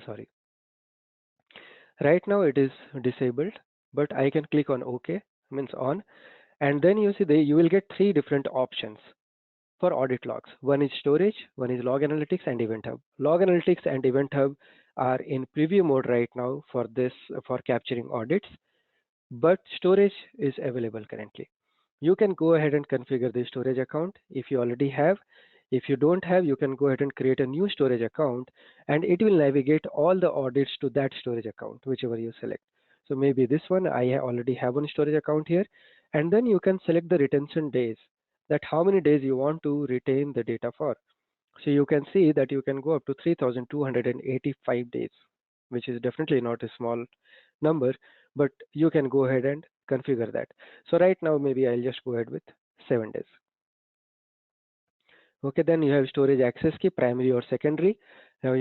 Sorry. Right now it is disabled, but I can click on OK, means on, and then you see you will get three different options for audit logs. One is storage, one is log analytics, and event hub. Log analytics and event hub are in preview mode right now for this, for capturing audits, but storage is available currently. You can go ahead and configure the storage account if you already have. If you don't have, you can go ahead and create a new storage account, and it will navigate all the audits to that storage account, whichever you select. So maybe this one, I already have one storage account here, and then you can select the retention days, that how many days you want to retain the data for. So you can see that you can go up to 3,285 days, which is definitely not a small number, but you can go ahead and configure that. So right now, maybe I'll just go ahead with 7 days. Okay, then you have storage access key, primary or secondary. Now,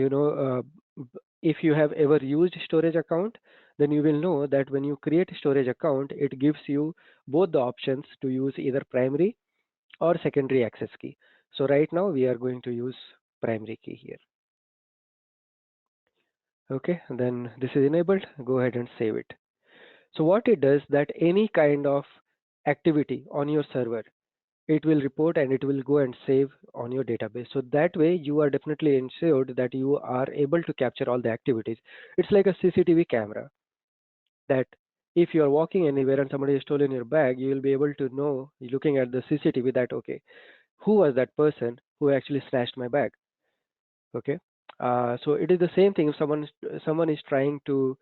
if you have ever used storage account, then you will know that when you create a storage account, it gives you both the options to use either primary or secondary access key. So right now we are going to use primary key here. Okay, and then this is enabled. Go ahead and save it. So what it does, that any kind of activity on your server, it will report and it will go and save on your database. So that way you are definitely ensured that you are able to capture all the activities. It's like a CCTV camera that if you are walking anywhere and somebody has stolen your bag, you will be able to know looking at the CCTV that okay, who was that person who actually snatched my bag? Okay. So it is the same thing if someone is trying to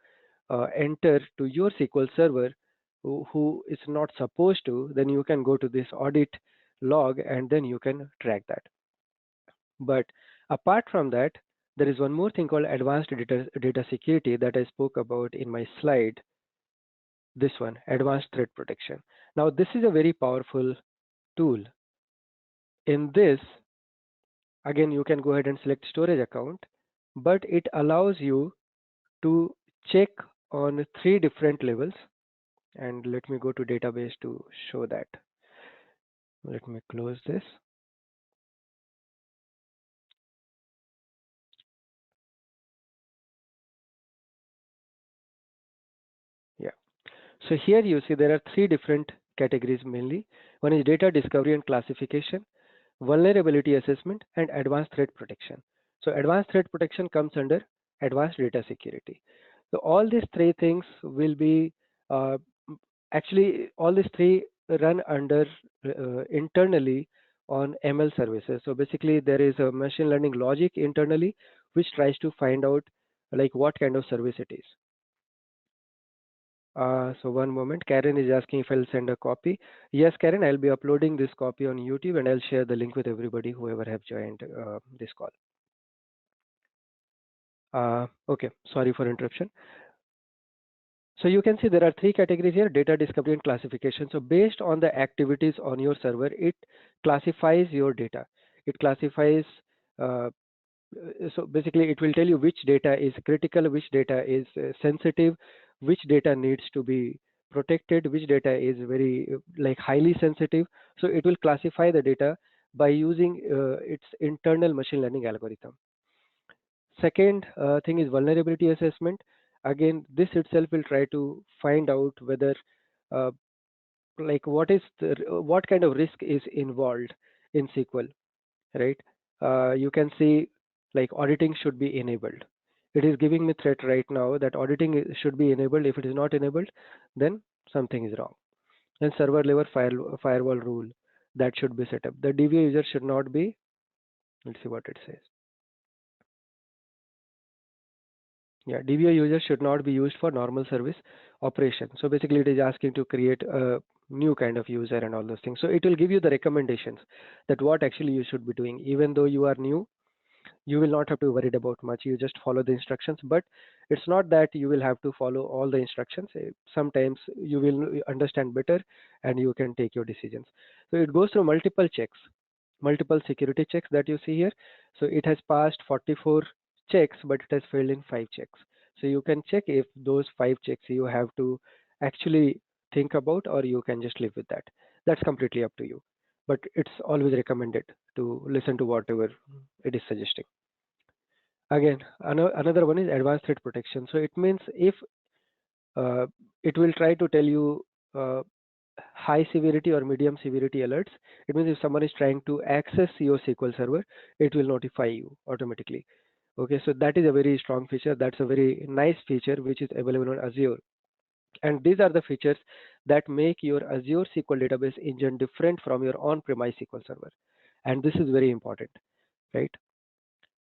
enter to your SQL server who is not supposed to, then you can go to this audit log and then you can track that. But apart from that, there is one more thing called advanced data security that I spoke about in my slide. This one, advanced threat protection. Now, this is a very powerful tool. In this, again, you can go ahead and select storage account, but it allows you to check on three different levels. And let me go to database to show that. Let me close this. Yeah. So here you see there are three different categories mainly. One is data discovery and classification, vulnerability assessment, and advanced threat protection. So advanced threat protection comes under advanced data security. So all these three things will be uh, actually all these three run under internally on ML services. So basically there is a machine learning logic internally which tries to find out like what kind of service it is. So one moment, Karen is asking if I'll send a copy. Yes, Karen, I'll be uploading this copy on YouTube and I'll share the link with everybody, whoever have joined this call. Okay, sorry for interruption. So you can see there are three categories here, data discovery and classification. So based on the activities on your server, it classifies your data. It classifies, uh, so basically it will tell you which data is critical, which data is sensitive, which data needs to be protected, which data is very like highly sensitive. So it will classify the data by using its internal machine learning algorithm. Second thing is vulnerability assessment. Again, this itself will try to find out whether uh, like what kind of risk is involved in SQL, right? You can see like auditing should be enabled. It is giving me threat right now that auditing should be enabled. If it is not enabled, then something is wrong. And server level firewall rule that should be set up. The DBA user should not be. Let's see what it says. Yeah, DBA user should not be used for normal service operation. So basically it is asking to create a new kind of user and all those things. So it will give you the recommendations that what actually you should be doing. Even though you are new, you will not have to worry about much. You just follow the instructions, but it's not that you will have to follow all the instructions. Sometimes you will understand better and you can take your decisions. So it goes through multiple checks, multiple security checks that you see here. So it has passed 44 checks, but it has failed in 5 checks. So you can check if those 5 checks you have to actually think about, or you can just live with that. That's completely up to you. But it's always recommended to listen to whatever it is suggesting. Again, another one is advanced threat protection. So it means if uh, it will try to tell you uh, high severity or medium severity alerts. It means if someone is trying to access your SQL server, it will notify you automatically. Okay, so that is a very strong feature. That's a very nice feature which is available on Azure. And these are the features that make your Azure SQL database engine different from your on-premise SQL server. And this is very important, right?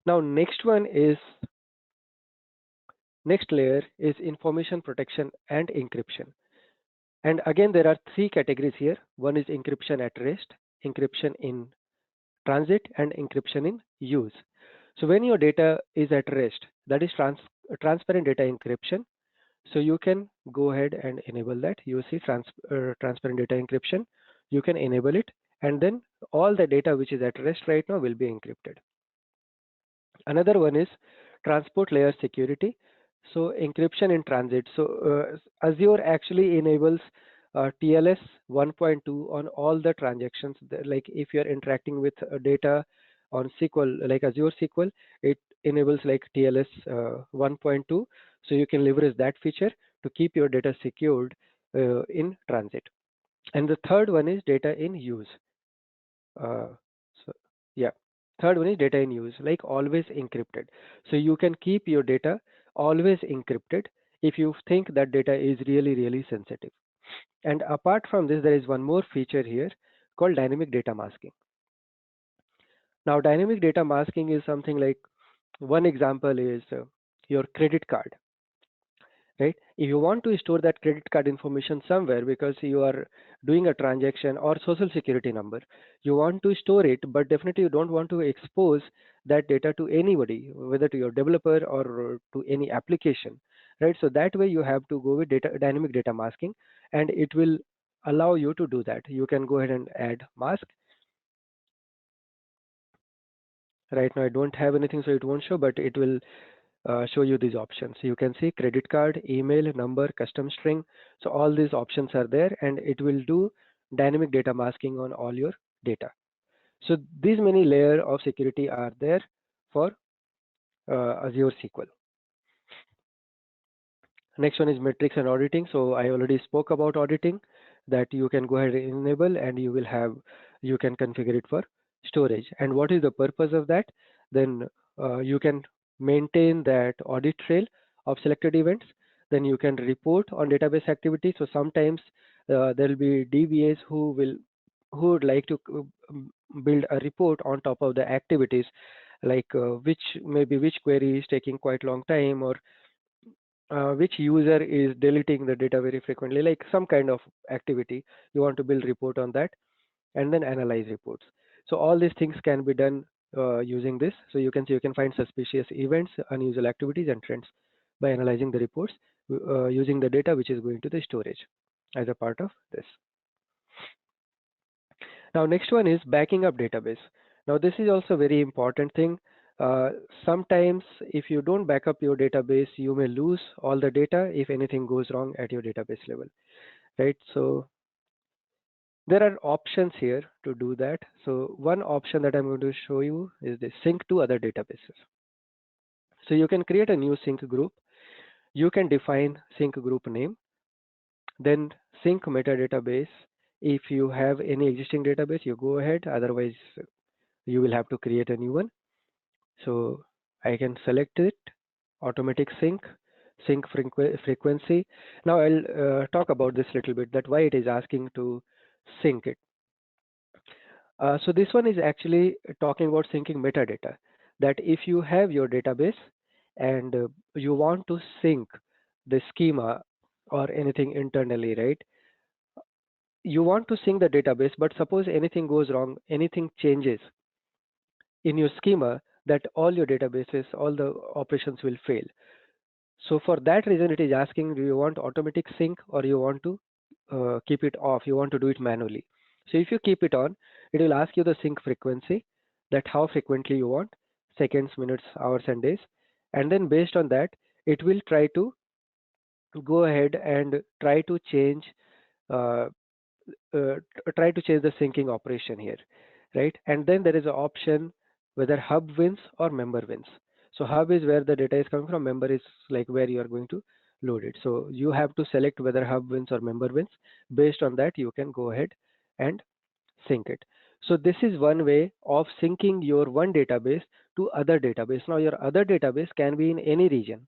Now, next layer is information protection and encryption. And again, there are three categories here. One is encryption at rest, encryption in transit, and encryption in use. So when your data is at rest, that is transparent data encryption. So you can go ahead and enable that. You see transparent data encryption. You can enable it, and then all the data which is at rest right now will be encrypted. Another one is transport layer security. So encryption in transit. So Azure actually enables TLS 1.2 on all the transactions. Like if you're interacting with data on SQL, like Azure SQL, it enables like TLS 1.2. So you can leverage that feature to keep your data secured in transit. And the third one is data in use. Uh, so yeah, third one is data in use, like always encrypted. So you can keep your data always encrypted if you think that data is really, really sensitive. And apart from this, there is one more feature here called dynamic data masking. Now, dynamic data masking is something like, one example is your credit card, right? If you want to store that credit card information somewhere because you are doing a transaction or social security number, you want to store it, but definitely you don't want to expose that data to anybody, whether to your developer or to any application, right? So that way you have to go with dynamic data masking, and it will allow you to do that. You can go ahead and add mask. Right now I don't have anything, so it won't show, but it will show you these options. You can see credit card, email, number, custom string. So all these options are there, and it will do dynamic data masking on all your data. So these many layer of security are there for Azure SQL. Next one is metrics and auditing. So I already spoke about auditing, that you can go ahead and enable, and you can configure it for storage. And what is the purpose of that? Then you can maintain that audit trail of selected events. Then you can report on database activity. So sometimes there will be DBAs who would like to build a report on top of the activities, like which query is taking quite long time, or which user is deleting the data very frequently, like some kind of activity. You want to build report on that and then analyze reports. So all these things can be done using this. So you can find suspicious events, unusual activities, and trends by analyzing the reports using the data which is going to the storage as a part of this. Now, next one is backing up database. Now, this is also very important thing. Uh, Sometimes if you don't back up your database, you may lose all the data if anything goes wrong at your database level, right? So there are options here to do that. So one option that I'm going to show you is the sync to other databases. So you can create a new sync group. You can define sync group name, then sync metadata base. If you have any existing database, you go ahead. Otherwise, you will have to create a new one. So I can select it, automatic sync, frequency. Now I'll talk about this little bit, that why it is asking to sync it. So this one is actually talking about syncing metadata, that if you have your database and you want to sync the schema or anything internally, right? You want to sync the database, but suppose anything goes wrong, anything changes in your schema, that all your databases, all the operations will fail. So for that reason, it is asking, do you want automatic sync or you want to keep it off? You want to do it manually. So if you keep it on, it will ask you the sync frequency, that how frequently you want, seconds, minutes, hours, and days. And then based on that, it will try to go ahead and uh, try to change the syncing operation here, right? And then there is an option whether hub wins or member wins. So hub is where the data is coming from, member is like where you are going to load it. So you have to select whether hub wins or member wins. Based on that, you can go ahead and sync it. So this is one way of syncing your one database to other database. Now your other database can be in any region,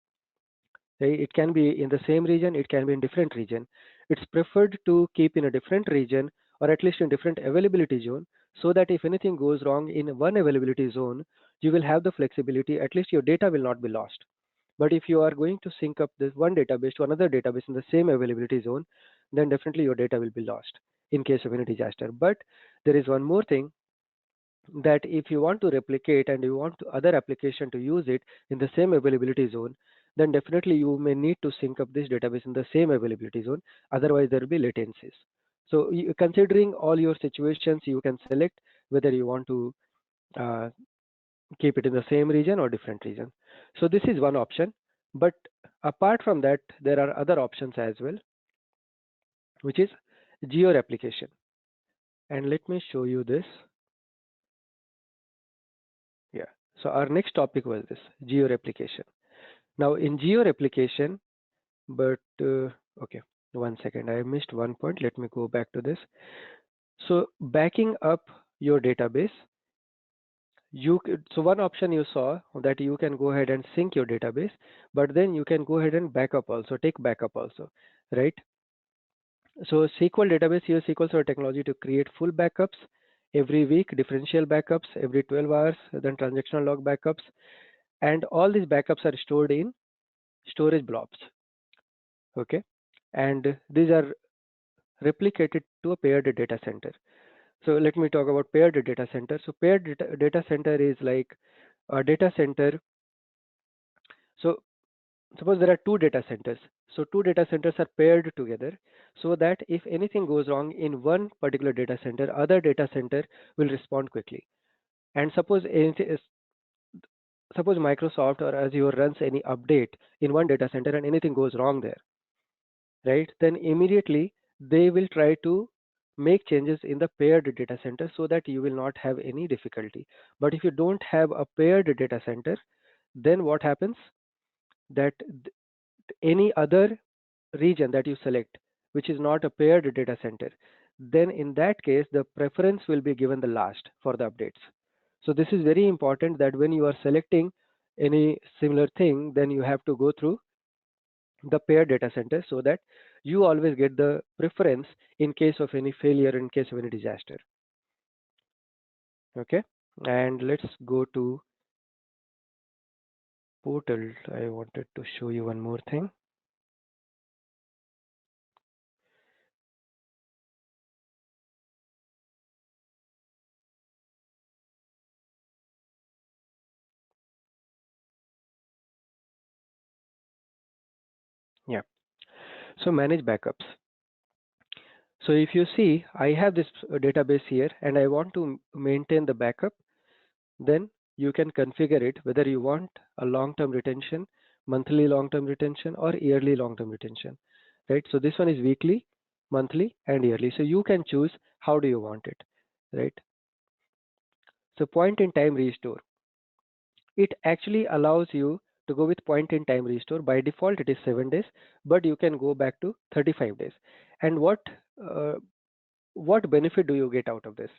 right? It can be in the same region, it can be in different region. It's preferred to keep in a different region, or at least in different availability zone, so that if anything goes wrong in one availability zone, you will have the flexibility, at least your data will not be lost. But if you are going to sync up this one database to another database in the same availability zone, then definitely your data will be lost in case of any disaster. But there is one more thing, that if you want to replicate and you want other application to use it in the same availability zone, then definitely you may need to sync up this database in the same availability zone. Otherwise, there will be latencies. So considering all your situations, you can select whether you want to uh, keep it in the same region or different region. So this is one option. But apart from that, there are other options as well, which is geo replication. And let me show you this. Yeah. So our next topic was this geo replication. Now in geo replication, but okay, one second, I missed one point. Let me go back to this. So backing up your database, so one option you saw that you can go ahead and sync your database, but then you can go ahead and backup also, take backup also, right? So SQL database here, SQL Server technology to create full backups every week, differential backups every 12 hours, then transactional log backups, and all these backups are stored in storage blobs. Okay, and these are replicated to a paired data center. So let me talk about paired data center. So paired data center is like a data center. So suppose there are two data centers. So two data centers are paired together so that if anything goes wrong in one particular data center, other data center will respond quickly. And suppose Microsoft or Azure runs any update in one data center and anything goes wrong there, right? Then immediately they will try to make changes in the paired data center so that you will not have any difficulty. But if you don't have a paired data center, then what happens? That any other region that you select, which is not a paired data center, then in that case, the preference will be given the last for the updates. So this is very important that when you are selecting any similar thing, then you have to go through the paired data center so that you always get the preference in case of any failure, in case of any disaster. Okay, and let's go to portal. I wanted to show you one more thing. Yeah, so manage backups. So if you see, I have this database here and I want to maintain the backup, then you can configure it whether you want a long-term retention, monthly long-term retention, or yearly long-term retention, right? So this one is weekly, monthly, and yearly. So you can choose how do you want it, right? So point in time restore. It actually allows you to go with point in time restore. By default, it is 7 days, but you can go back to 35 days. And uh, what benefit do you get out of this?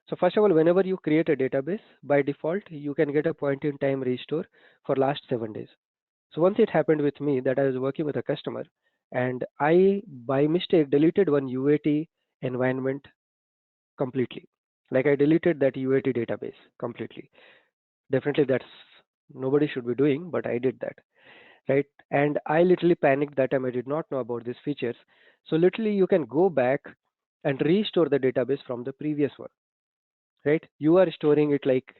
So first of all, whenever you create a database, by default, you can get a point in time restore for last 7 days. So once it happened with me that I was working with a customer and I by mistake deleted one UAT environment completely. Like I deleted that UAT database completely. Definitely that's nobody should be doing, but I did that, right? And I literally panicked that time. I did not know about these features. So literally you can go back and restore the database from the previous one, right? You are storing it like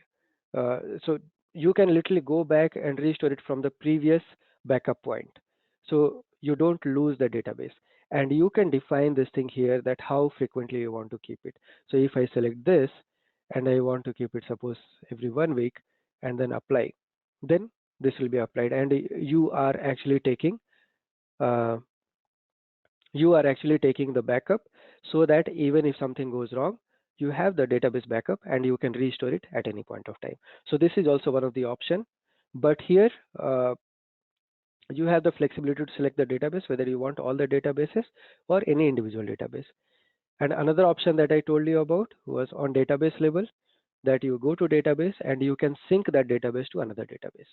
so you can literally go back and restore it from the previous backup point, so you don't lose the database. And you can define this thing here that how frequently you want to keep it. So if I select this and I want to keep it suppose every 1 week and then apply, then this will be applied and you are actually taking uh, the backup so that even if something goes wrong, you have the database backup and you can restore it at any point of time. So this is also one of the option, but here you have the flexibility to select the database whether you want all the databases or any individual database. And another option that I told you about was on database level, that you go to database and you can sync that database to another database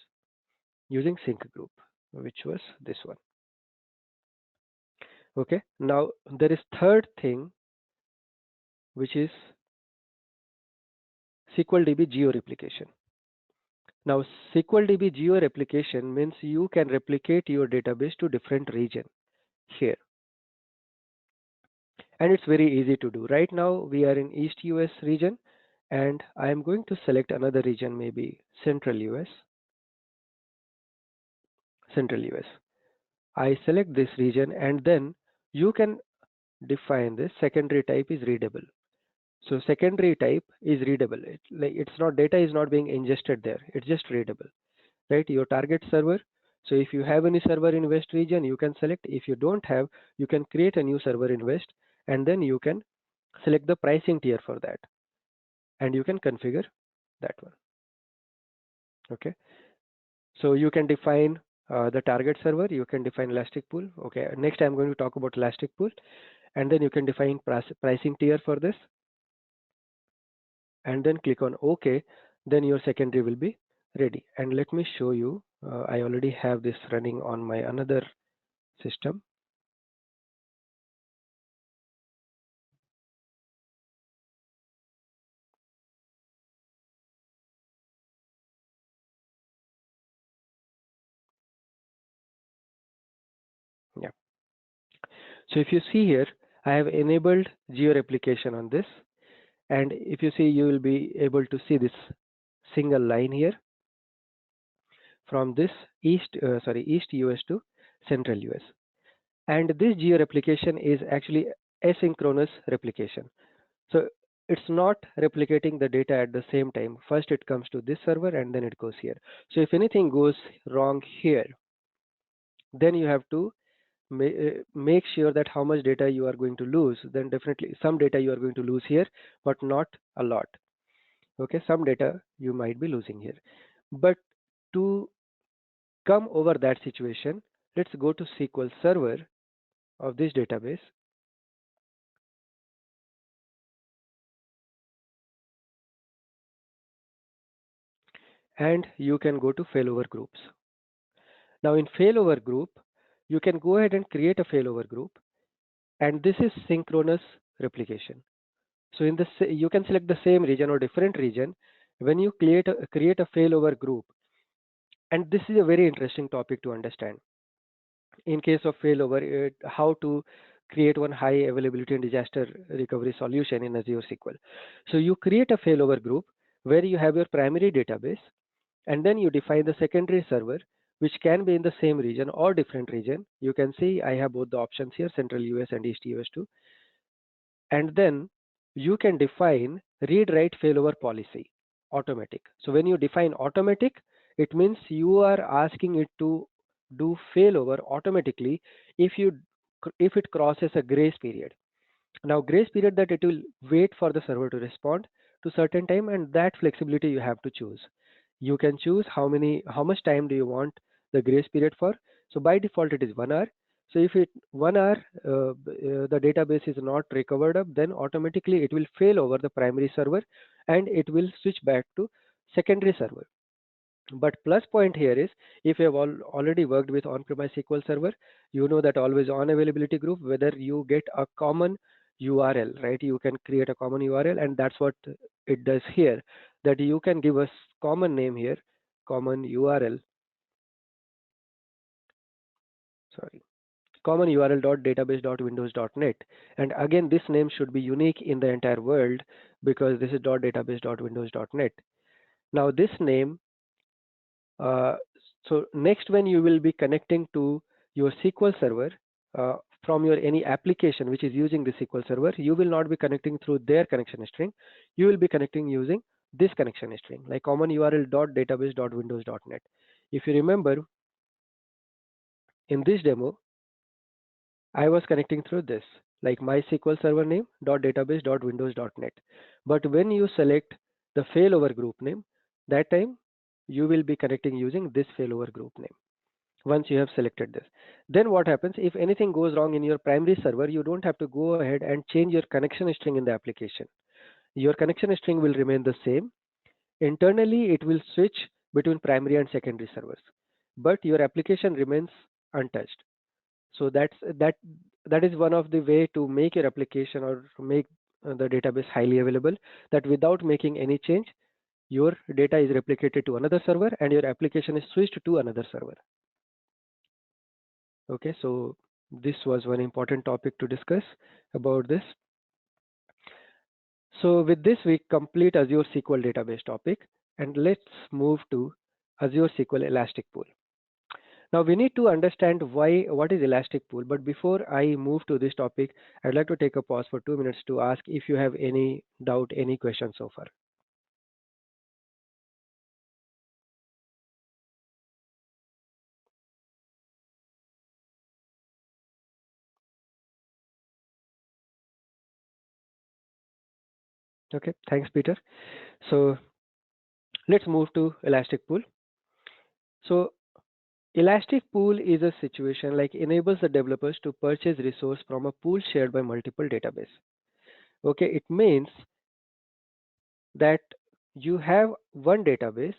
using sync group, which was this one. Okay, now there is third thing, which is SQL DB geo replication. Now SQL DB geo replication means you can replicate your database to different region here, and it's very easy to do. Right now we are in East US region and I am going to select another region, maybe Central US. Central US. I select this region and then you can define this secondary type is readable. So secondary type is readable. It's not, data is not being ingested there. It's just readable, right? Your target server. So if you have any server in West region, you can select. If you don't have, you can create a new server in West and then you can select the pricing tier for that and you can configure that one. Okay. So you can define the target server, you can define Elastic Pool. Okay. Next, I'm going to talk about Elastic Pool and then you can define pricing tier for this. and then click on OK. Then your secondary will be ready. And let me show you. I already have this running on my another system. Yeah. So if you see here, I have enabled geo replication on this, and if you see, you will be able to see this single line here from this east US to central US. And this geo replication is actually asynchronous replication. So it's not replicating the data at the same time. First it comes to this server and then it goes here. So if anything goes wrong here, then you have to make sure that how much data you are going to lose. Then definitely some data you are going to lose here, but not a lot. Okay, some data you might be losing here. But to come over that situation, let's go to SQL Server of this database, and you can go to failover groups. Now in failover group, you can go ahead and create a failover group, and this is synchronous replication. So in this, you can select the same region or different region when you create a failover group. And this is a very interesting topic to understand. In case of failover, how to create one high availability and disaster recovery solution in Azure SQL. So you create a failover group where you have your primary database, and then you define the secondary server, which can be in the same region or different region. You can see I have both the options here, central US and east US too. And then you can define read write failover policy automatic. So when you define automatic, it means you are asking it to do failover automatically if you if it crosses a grace period. Now grace period, that it will wait for the server to respond to certain time, and that flexibility you have to choose. You can choose how much time do you want the grace period for. So by default it is 1 hour. So if it 1 hour the database is not recovered up, then automatically it will fail over the primary server and it will switch back to secondary server. But plus point here is, if you have already worked with on-premise SQL Server, you know that always on availability group, whether you get a common URL, right? You can create a common URL, and that's what it does here. That you can give us common name here, common URL. Sorry, common URL dot database dot windows dot net, and again this name should be unique in the entire world because this is dot database dot windows dot net. Now this name. Uh, so next, when you will be connecting to your SQL server uh, from your any application which is using the SQL server, you will not be connecting through their connection string. You will be connecting using this connection string, like common URL dot database dot windows dot net. If you remember, in this demo, I was connecting through this, like my SQL server name dot database dot windows dot net. But when you select the failover group name, that time you will be connecting using this failover group name. Once you have selected this, then what happens, if anything goes wrong in your primary server, you don't have to go ahead and change your connection string in the application. Your connection string will remain the same. Internally it will switch between primary and secondary servers, but your application remains untouched. So that is one of the way to make your application or to make the database highly available, that without making any change, your data is replicated to another server and your application is switched to another server. Okay, so this was one important topic to discuss about this. So with this, we complete Azure SQL database topic, and let's move to Azure SQL Elastic Pool. Now we need to understand what is Elastic Pool, but before I move to this topic, I'd like to take a pause for 2 minutes to ask if you have any doubt, any question so far. Okay, thanks, Peter. So let's move to Elastic Pool. So Elastic Pool is a situation like enables the developers to purchase resource from a pool shared by multiple database. Okay, it means that you have one database,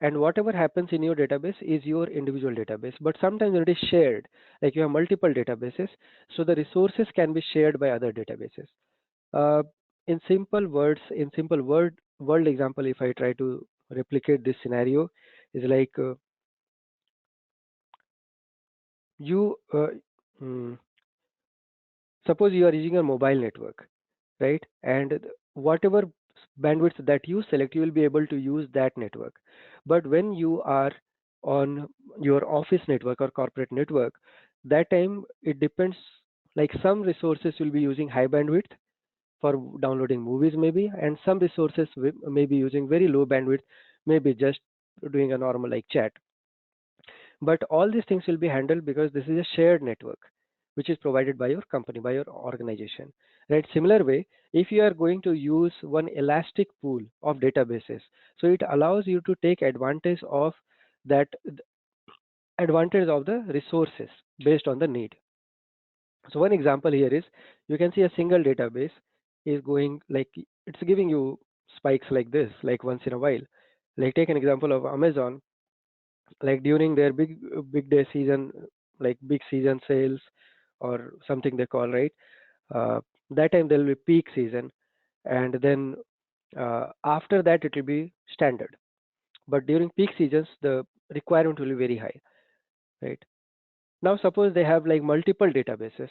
and whatever happens in your database is your individual database, but sometimes it is shared, like you have multiple databases, so the resources can be shared by other databases. uh, in simple words, in simple world example, if I try to replicate this scenario, is like you mm, suppose you are using a mobile network, right? And whatever bandwidth that you select, you will be able to use that network. But when you are on your office network or corporate network, that time it depends, like some resources will be using high bandwidth for downloading movies maybe, and some resources may be using very low bandwidth, maybe just doing a normal like chat. But all these things will be handled because this is a shared network which is provided by your company, by your organization. Right? Similar way, if you are going to use one elastic pool of databases, so it allows you to take that advantage of the resources based on the need. So one example here is, you can see a single database is going like it's giving you spikes like this, like once in a while. Like take an example of Amazon, like during their big day season, like big season sales or something they call, right? uh, that time there will be peak season, and then after that it will be standard, but during peak seasons the requirement will be very high, right? Now suppose they have like multiple databases,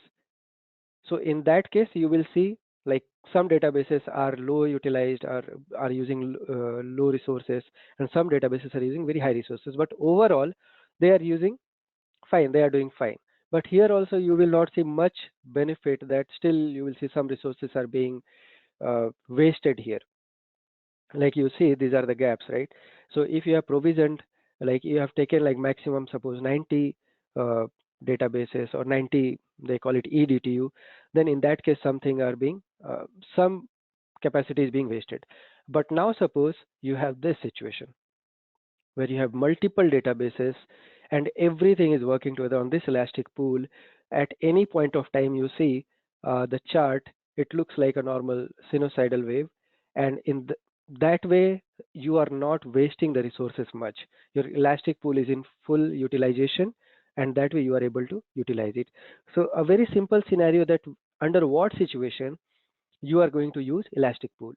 so in that case you will see like some databases are low utilized or are using low resources, and some databases are using very high resources, but overall they are using fine, they are doing fine. But here also you will not see much benefit, that still you will see some resources are being wasted here. Like you see, these are the gaps, right? So if you have provisioned, like you have taken like maximum suppose 90 uh, databases or 90, they call it EDTU, then in that case something are being some capacity is being wasted. But now suppose you have this situation where you have multiple databases and everything is working together on this elastic pool. At any point of time, you see the chart, it looks like a normal sinusoidal wave. And that way, you are not wasting the resources much. Your elastic pool is in full utilization, and that way you are able to utilize it. So, a very simple scenario, that under what situation you are going to use elastic pool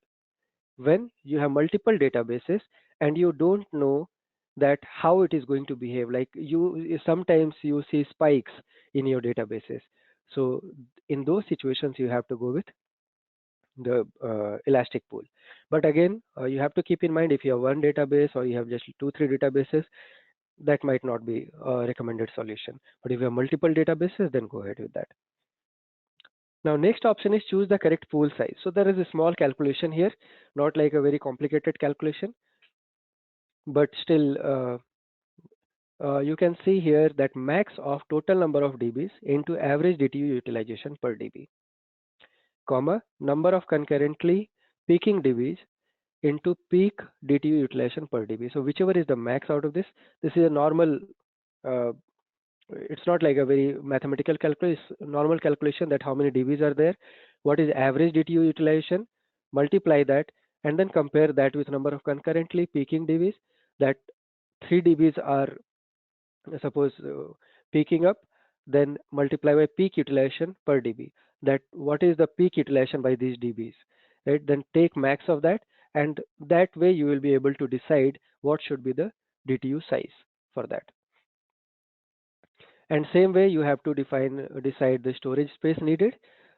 when you have multiple databases and you don't know that how it is going to behave, like you sometimes you see spikes in your databases. So in those situations you have to go with the elastic pool. But again, you have to keep in mind, if you have one database or you have just two three databases, that might not be a recommended solution. But if you have multiple databases, then go ahead with that. Now, next option is choose the correct pool size. So there is a small calculation here, not like a very complicated calculation, but still you can see here that max of total number of DBs into average DTU utilization per DB, comma, number of concurrently peaking DBs into peak DTU utilization per DB. So whichever is the max out of this is a normal, uh, it's not like a very mathematical calculation, it's normal calculation that how many DBs are there, what is average DTU utilization, multiply that, and then compare that with number of concurrently peaking DBs, that 3 DBs are suppose peaking up, then multiply by peak utilization per dB, that what is the peak utilization by these dBs, right? Then take max of that, and that way you will be able to decide what should be the DTU size for that. And same way you have to decide the storage space needed,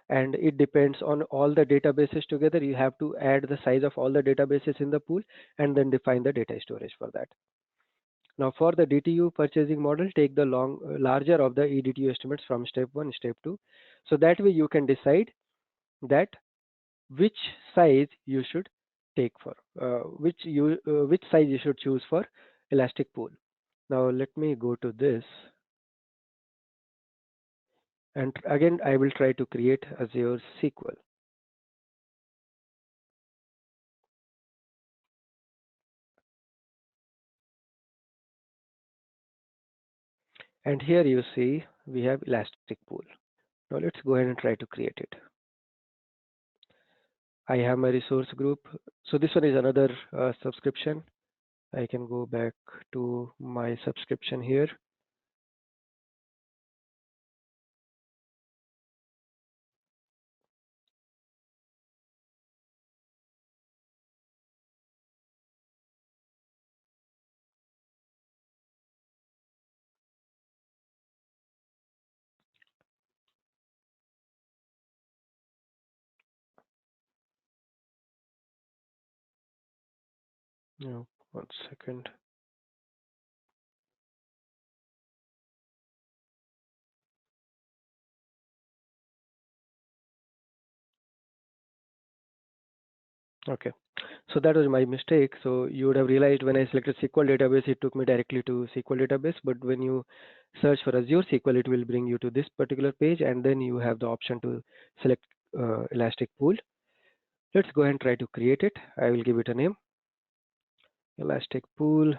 and it depends on all the databases together. You have to add the size of all the databases in the pool and then define the data storage for that. Now for the DTU purchasing model, take the larger of the EDTU estimates from step 1, step 2. So that way you can decide that which size you should take for, which size you should choose for elastic pool. Now let me go to this, and again I will try to create Azure SQL. And here you see we have elastic pool. Now let's go ahead and try to create it. I have my resource group. So this one is another subscription. I can go back to my subscription here. No, 1 second. Okay. So that was my mistake. So you would have realized when I selected SQL database, it took me directly to SQL database. But when you search for Azure SQL, it will bring you to this particular page, and then you have the option to select Elastic Pool. Let's go ahead and try to create it. I will give it a name, Elastic Pool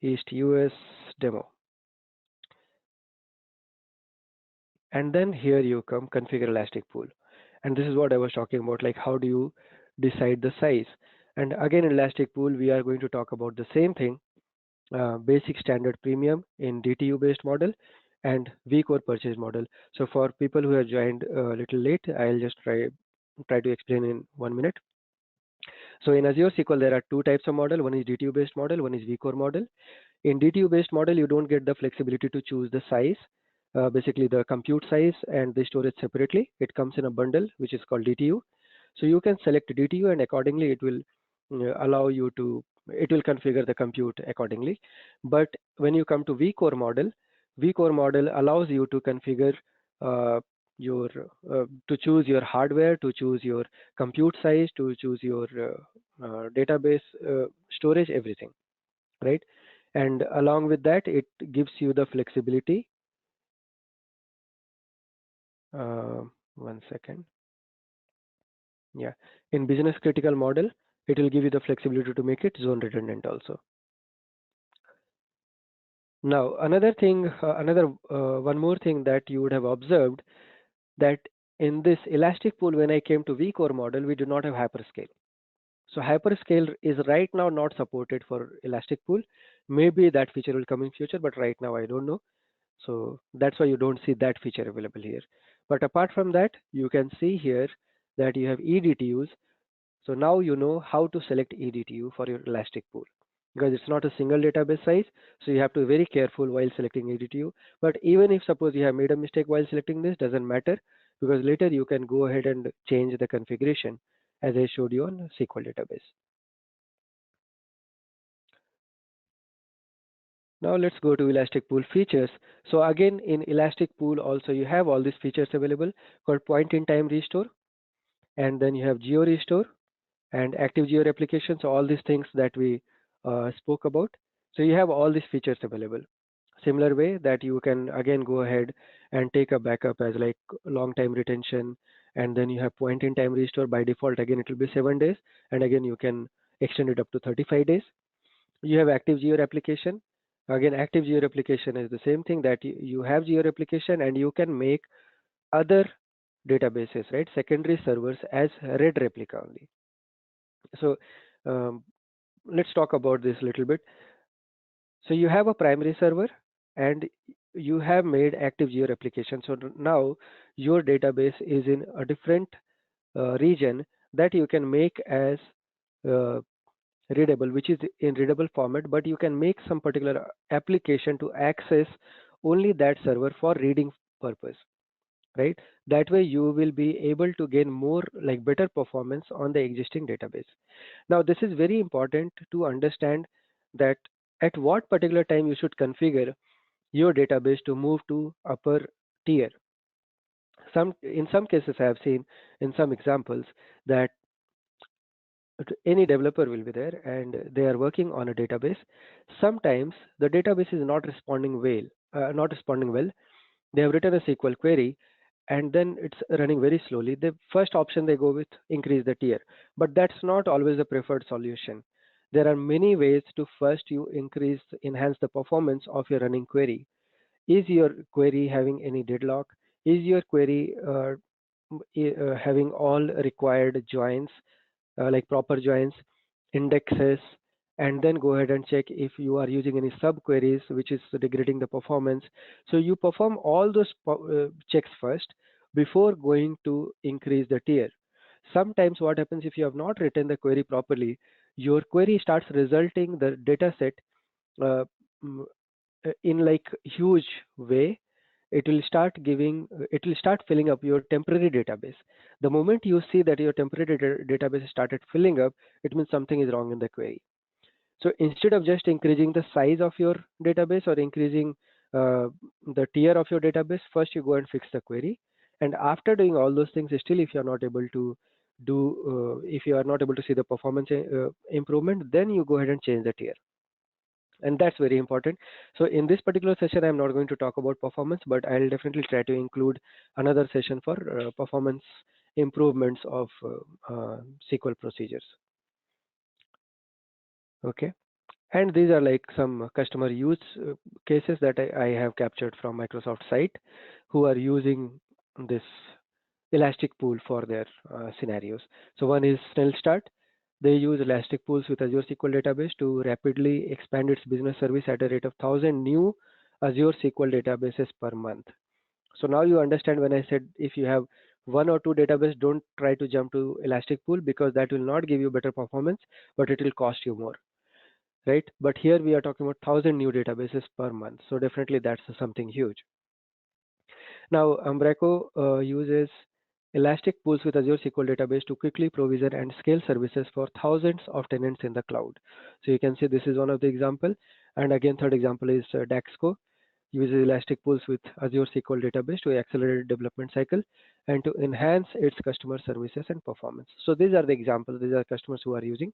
East US Demo. And then here you come configure Elastic Pool. And this is what I was talking about, like how do you decide the size? And again, in Elastic Pool, we are going to talk about the same thing, basic standard premium in DTU based model and week or purchase model. So for people who have joined a little late, I'll just try to explain in 1 minute. So in Azure SQL, there are two types of model. One is DTU based model, one is vCore model. In DTU based model, you don't get the flexibility to choose the size, basically the compute size and the storage separately. It comes in a bundle which is called DTU. So you can select DTU and accordingly it will allow you to, it will configure the compute accordingly. But when you come to vCore model allows you to configure uh, your to choose your hardware, to choose your compute size, to choose your database storage, everything, right? And along with that, it gives you the flexibility. Uh, 1 second. Yeah, in business critical model, it will give you the flexibility to make it zone redundant also. Now, another thing, one more thing that you would have observed that in this Elastic Pool, when I came to vCore model, we do not have hyperscale. So hyperscale is right now not supported for Elastic Pool. Maybe that feature will come in future, but right now I don't know. So that's why you don't see that feature available here. But apart from that, you can see here that you have eDTUs. So now you know how to select eDTU for your Elastic Pool because it's not a single database size. So you have to be very careful while selecting eDTU. But even if suppose you have made a mistake while selecting this, doesn't matter because later you can go ahead and change the configuration as I showed you on SQL database. Now let's go to Elastic Pool features. So again, in Elastic Pool also you have all these features available called point in time restore, and then you have geo restore and active geo replication. So all these things that we spoke about. So you have all these features available. Similar way that you can again go ahead and take a backup as like long time retention, and then you have point in time restore. By default, again it will be 7 days, and again you can extend it up to 35 days. You have active geo replication. Again, active geo replication is the same thing that you have geo replication and you can make other databases, right? Secondary servers as red replica only. So um, let's talk about this a little bit. So you have a primary server and you have made active geo replication. So now your database is in a different region that you can make as uh, readable, which is in readable format, but you can make some particular application to access only that server for reading purpose, right? That way you will be able to gain more like better performance on the existing database. Now this is very important to understand that at what particular time you should configure your database to move to upper tier. In some cases I have seen in some examples that any developer will be there and they are working on a database. Sometimes the database is not responding well. They have written a SQL query and then it's running very slowly. The first option they go with increase the tier, but that's not always the preferred solution. There are many ways to first you enhance the performance of your running query. Is your query having any deadlock? Is your query having all required joins? like proper joins, indexes, and then go ahead and check if you are using any subqueries which is degrading the performance. So you perform all those checks first before going to increase the tier. Sometimes what happens, if you have not written the query properly, your query starts resulting the data set uh, mm, in like huge way. It will start filling up your temporary database. The moment you see that your temporary database started filling up, it means something is wrong in the query. So instead of just increasing the size of your database or increasing the tier of your database, first you go and fix the query. And after doing all those things, still if you are not able to if you are not able to see the performance improvement, then you go ahead and change the tier. And that's very important. So in this particular session, I'm not going to talk about performance, but I'll definitely try to include another session for performance improvements of SQL procedures. Okay. And these are like some customer use cases that I have captured from Microsoft site, who are using this Elastic Pool for their scenarios. So one is Snellstart. They use Elastic Pools with Azure SQL database to rapidly expand its business service at a rate of 1,000 new Azure SQL databases per month. So now you understand when I said if you have one or two database, don't try to jump to Elastic Pool, because that will not give you better performance, but it will cost you more, right? But here we are talking about 1,000 new databases per month. So definitely that's something huge. Now, Umbraco uses Elastic Pools with Azure SQL database to quickly provision and scale services for thousands of tenants in the cloud. So you can see this is one of the example. And again, third example is Daxco uses Elastic Pools with Azure SQL database to accelerate development cycle and to enhance its customer services and performance. So these are the examples. These are customers who are using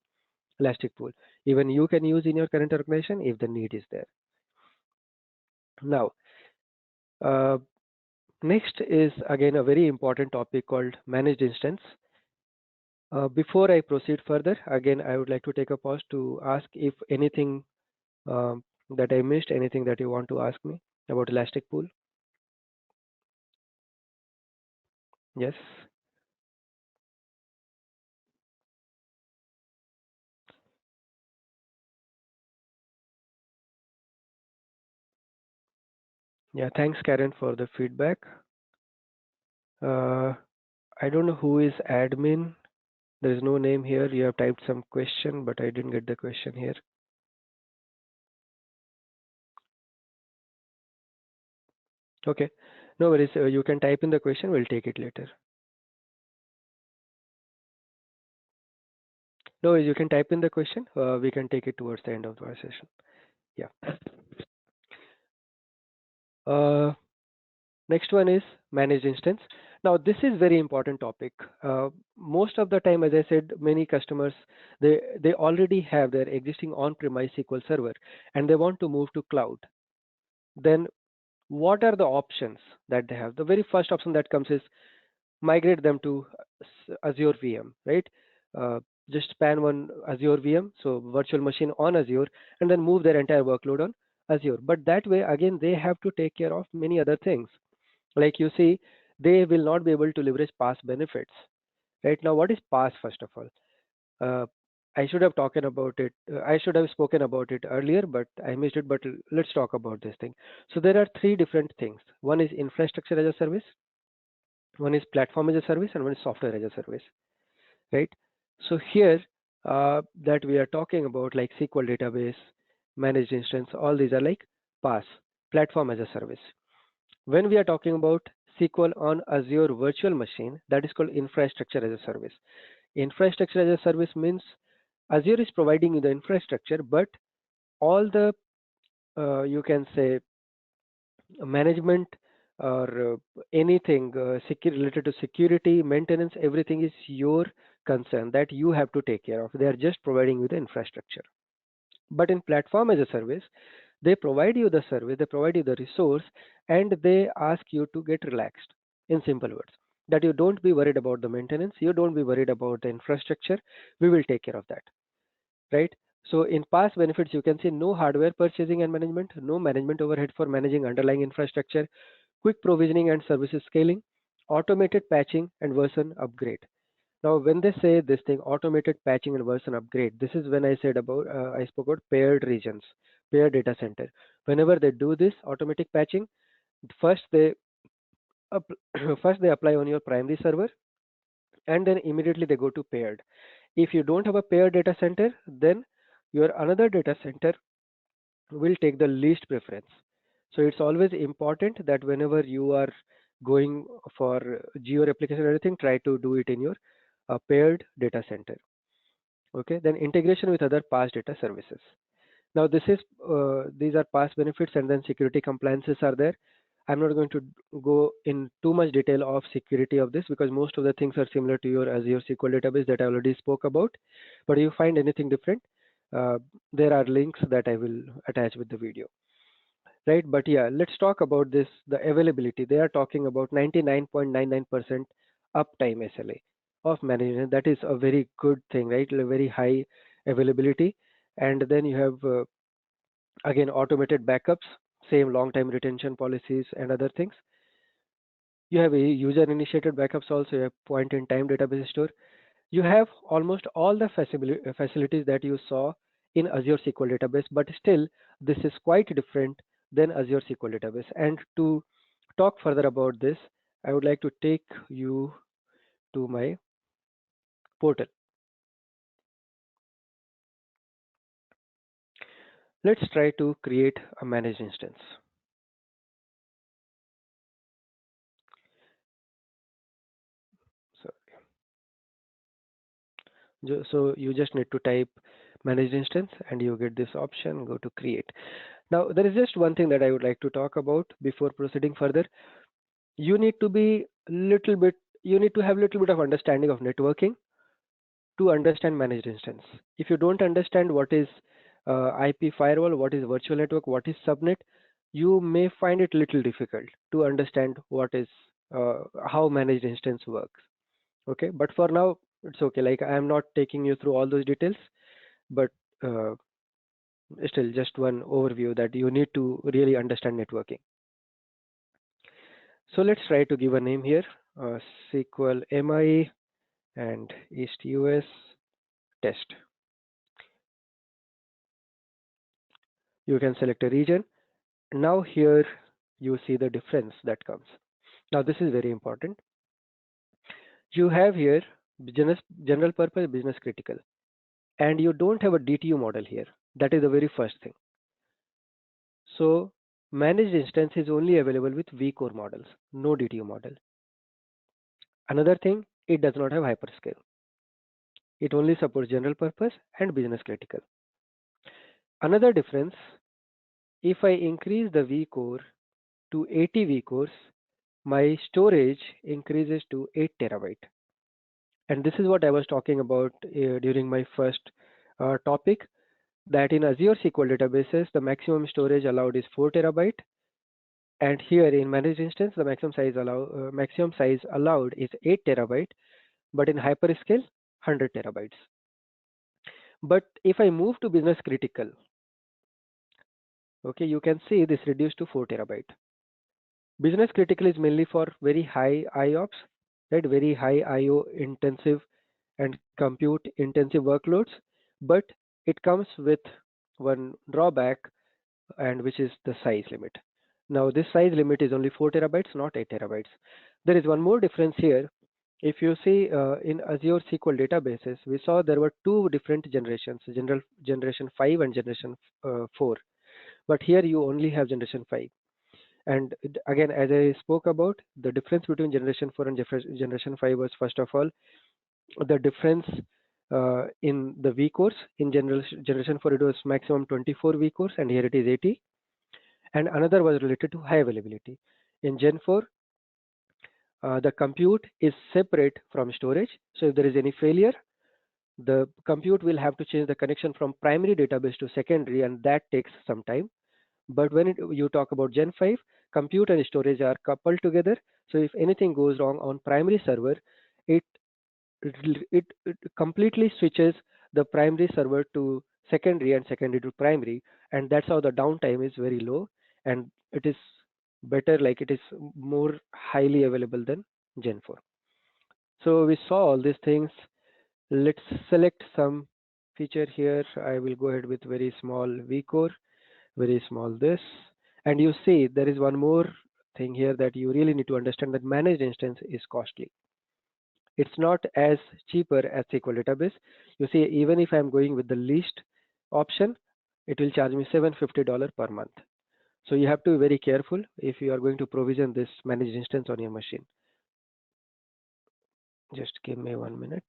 Elastic Pool. Even you can use in your current organization if the need is there. Now, uh, next is again a very important topic called managed instance. Before I proceed further, again, I would like to take a pause to ask if anything that I missed, anything that you want to ask me about Elastic Pool. Yes. Yeah, thanks, Karen, for the feedback. Uh, I don't know who is admin. There is no name here. You have typed some question, but I didn't get the question here. Okay, no worries. You can type in the question. We'll take it later. No worries. You can type in the question. We can take it towards the end of our session. Yeah. Uh, Next one is managed instance. Now this is very important topic. Most of the time, as I said, many customers they already have their existing on-premise SQL server and they want to move to cloud. Then what are the options that they have? The very first option that comes is migrate them to Azure VM, right? Uh, just span one Azure VM, so virtual machine on Azure, and then move their entire workload on Azure. But that way, again, they have to take care of many other things. Like you see, they will not be able to leverage past benefits. Right now, what is past, first of all? Uh, I should have talked about it. I should have spoken about it earlier, but I missed it. But let's talk about this thing. So there are three different things. One is infrastructure as a service, one is platform as a service, and one is software as a service. Right? So here that we are talking about like SQL database, managed instance, all these are like PaaS, platform as a service. When we are talking about SQL on Azure virtual machine, that is called infrastructure as a service. Infrastructure as a service means Azure is providing you the infrastructure, but all the you can say management or anything related to security, maintenance, everything is your concern that you have to take care of. They are just providing you the infrastructure. But in platform as a service, they provide you the service, they provide you the resource, and they ask you to get relaxed. In simple words, that you don't be worried about the maintenance, you don't be worried about the infrastructure. We will take care of that, right? So in past benefits, you can see no hardware purchasing and management, no management overhead for managing underlying infrastructure, quick provisioning and services scaling, automated patching and version upgrade. Now, when they say this thing, automated patching and version upgrade, this is when I said about, I spoke about paired regions, paired data center. Whenever they do this automatic patching, first they first they apply on your primary server, and then immediately they go to paired. If you don't have a paired data center, then your another data center will take the least preference. So it's always important that whenever you are going for geo replication or anything, try to do it in your paired data center. Okay, then integration with other PaaS data services. Now this is these are PaaS benefits, and then security compliances are there. I'm not going to go in too much detail of security of this because most of the things are similar to your Azure SQL database that I already spoke about. But if you find anything different, uh, there are links that I will attach with the video, right? But yeah, let's talk about this, the availability. They are talking about 99.99% uptime SLA of management. That is a very good thing, right? A very high availability. And then you have again automated backups, same long time retention policies and other things. You have a user initiated backups also. You have point in time database store. You have almost all the facilities that you saw in Azure SQL database, but still this is quite different than Azure SQL database. And to talk further about this, I would like to take you to my portal. Let's try to create a managed instance. So, so you just need to type managed instance and you get this option, go to create. Now, there is just one thing that I would like to talk about before proceeding further. You need to be little bit, you need to have little bit of understanding of networking to understand managed instance. If you don't understand what is IP firewall, what is virtual network, what is subnet, you may find it little difficult to understand what is how managed instance works. Okay, but for now it's okay. Like I am not taking you through all those details, but uh, still just one overview that you need to really understand networking. So let's try to give a name here, SQL MI and EastUS test. You can select a region. Now here you see the difference that comes. Now this is very important. You have here business, general purpose, business critical, and you don't have a DTU model here. That is the very first thing. So managed instance is only available with vCore models, no DTU model. Another thing, it does not have hyperscale. It only supports general purpose and business critical. Another difference, if I increase the vCore to 80 vCores, my storage increases to 8 terabyte. And this is what I was talking about during my first topic, that in Azure SQL databases, the maximum storage allowed is 4 terabyte. And here in managed instance, the maximum size allowed is 8 terabyte, but in hyperscale, 100 terabytes. But if I move to business critical, okay, you can see this reduced to 4 terabyte. Business critical is mainly for very high IOPS, right? Very high IO intensive and compute intensive workloads, but it comes with one drawback, and which is the size limit. Now this size limit is only 4 terabytes, not 8 terabytes. There is one more difference here. If you see in Azure SQL databases, we saw there were two different generations, generation 5 and generation 4. But here you only have generation 5. And again, as I spoke about, the difference between generation 4 and generation 5 was, first of all, the difference in the V cores. In generation 4, it was maximum 24 V cores, and here it is 80. And another was related to high availability. In Gen 4, the compute is separate from storage. So if there is any failure, the compute will have to change the connection from primary database to secondary, and that takes some time. But when you talk about Gen 5, compute and storage are coupled together. So if anything goes wrong on primary server, it it completely switches the primary server to secondary and secondary to primary, and that's how the downtime is very low, and it is better, like it is more highly available than Gen 4. So we saw all these things. Let's select some feature here. I will go ahead with very small vCore, very small this. And you see there is one more thing here that you really need to understand, that managed instance is costly. It's not as cheaper as SQL database. You see, even if I'm going with the least option, it will charge me $750 per month. So you have to be very careful if you are going to provision this managed instance on your machine. Just give me 1 minute.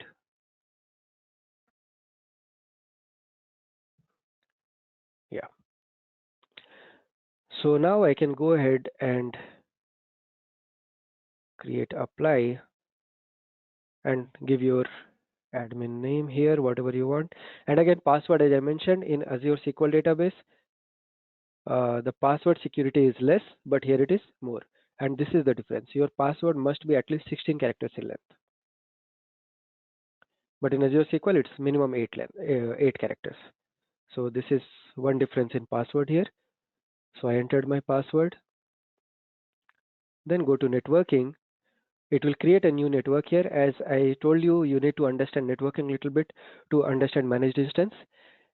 Yeah. So now I can go ahead and create apply and give your admin name here, whatever you want. And again, password, as I mentioned in Azure SQL database, the password security is less, but here it is more. And this is the difference. Your password must be at least 16 characters in length. But in Azure SQL, it's minimum 8 characters. So this is one difference in password here. So I entered my password, then go to networking. It will create a new network here. As I told you, you need to understand networking a little bit to understand managed instance.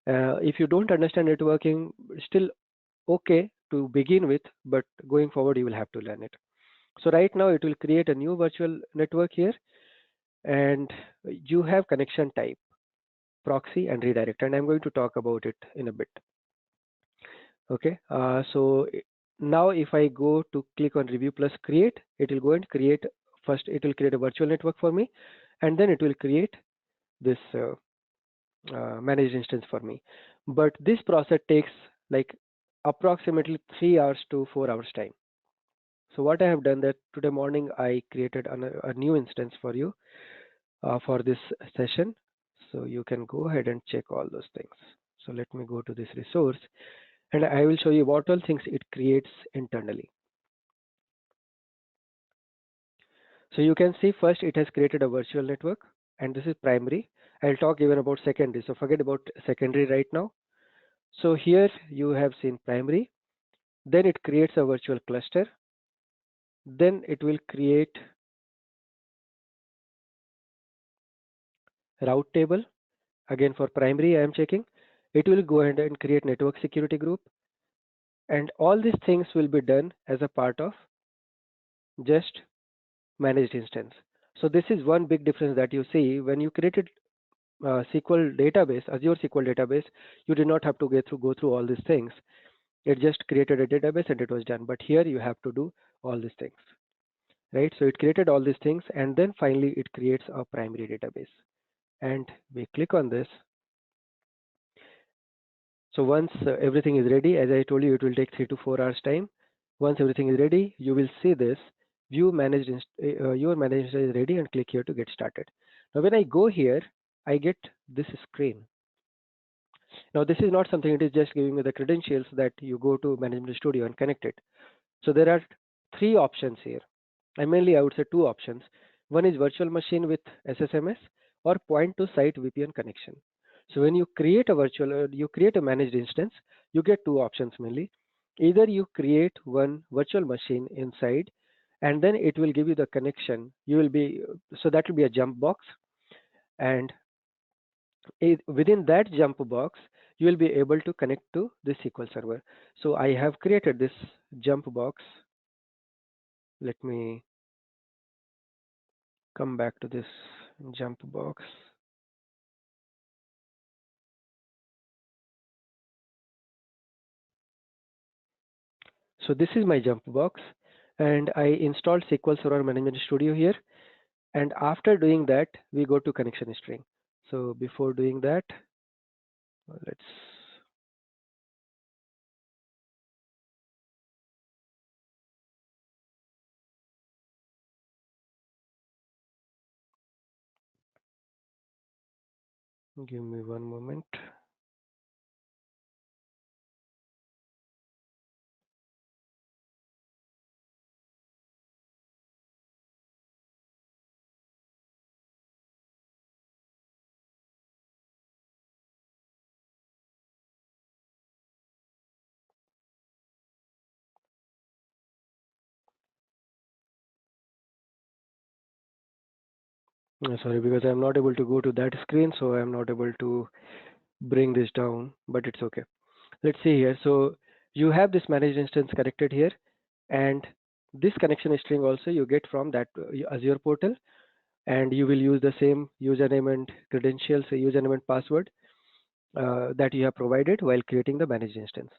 If you don't understand networking, still okay to begin with, but going forward, you will have to learn it. So right now, it will create a new virtual network here, and you have connection type, proxy and redirect, and I'm going to talk about it in a bit. Okay, now if I go to click on review plus create, it will go and create, first it will create a virtual network for me, and then it will create this managed instance for me. But this process takes like approximately 3 hours to 4 hours time. So what I have done, that today morning I created a new instance for you for this session. So you can go ahead and check all those things. So let me go to this resource, and I will show you what all things it creates internally. So you can see first it has created a virtual network, and this is primary. I'll talk even about secondary. So forget about secondary right now. So here you have seen primary, then it creates a virtual cluster, then it will create route table. Again for primary I am checking. It will go ahead and create network security group, and all these things will be done as a part of just managed instance. So this is one big difference that you see when you created SQL database, Azure SQL database, you did not have to go through all these things. It just created a database and it was done. But here you have to do all these things, right? So it created all these things, and then finally it creates a primary database. And we click on this. So once everything is ready, as I told you, it will take 3 to 4 hours time. Once everything is ready, you will see this view managed, your managed instance is ready, and click here to get started. Now when I go here, I get this screen. Now this is not something, it is just giving me the credentials that you go to Management Studio and connect it. So there are three options here. And mainly I would say two options. One is virtual machine with SSMS or point to site VPN connection. So when you create a you create a managed instance, you get two options mainly. Either you create one virtual machine inside, and then it will give you the connection. You will be, so that will be a jump box, and within that jump box, you will be able to connect to the SQL server. So I have created this jump box. Let me come back to this jump box. So this is my jump box, and I installed SQL Server Management Studio here. And after doing that, we go to connection string. So before doing that, let's give me one moment. Sorry, because I'm not able to go to that screen, so I'm not able to bring this down, but it's okay. Let's see here. So you have this managed instance connected here, and this connection string also you get from that Azure portal, and you will use the same username and credentials, username and password that you have provided while creating the managed instance.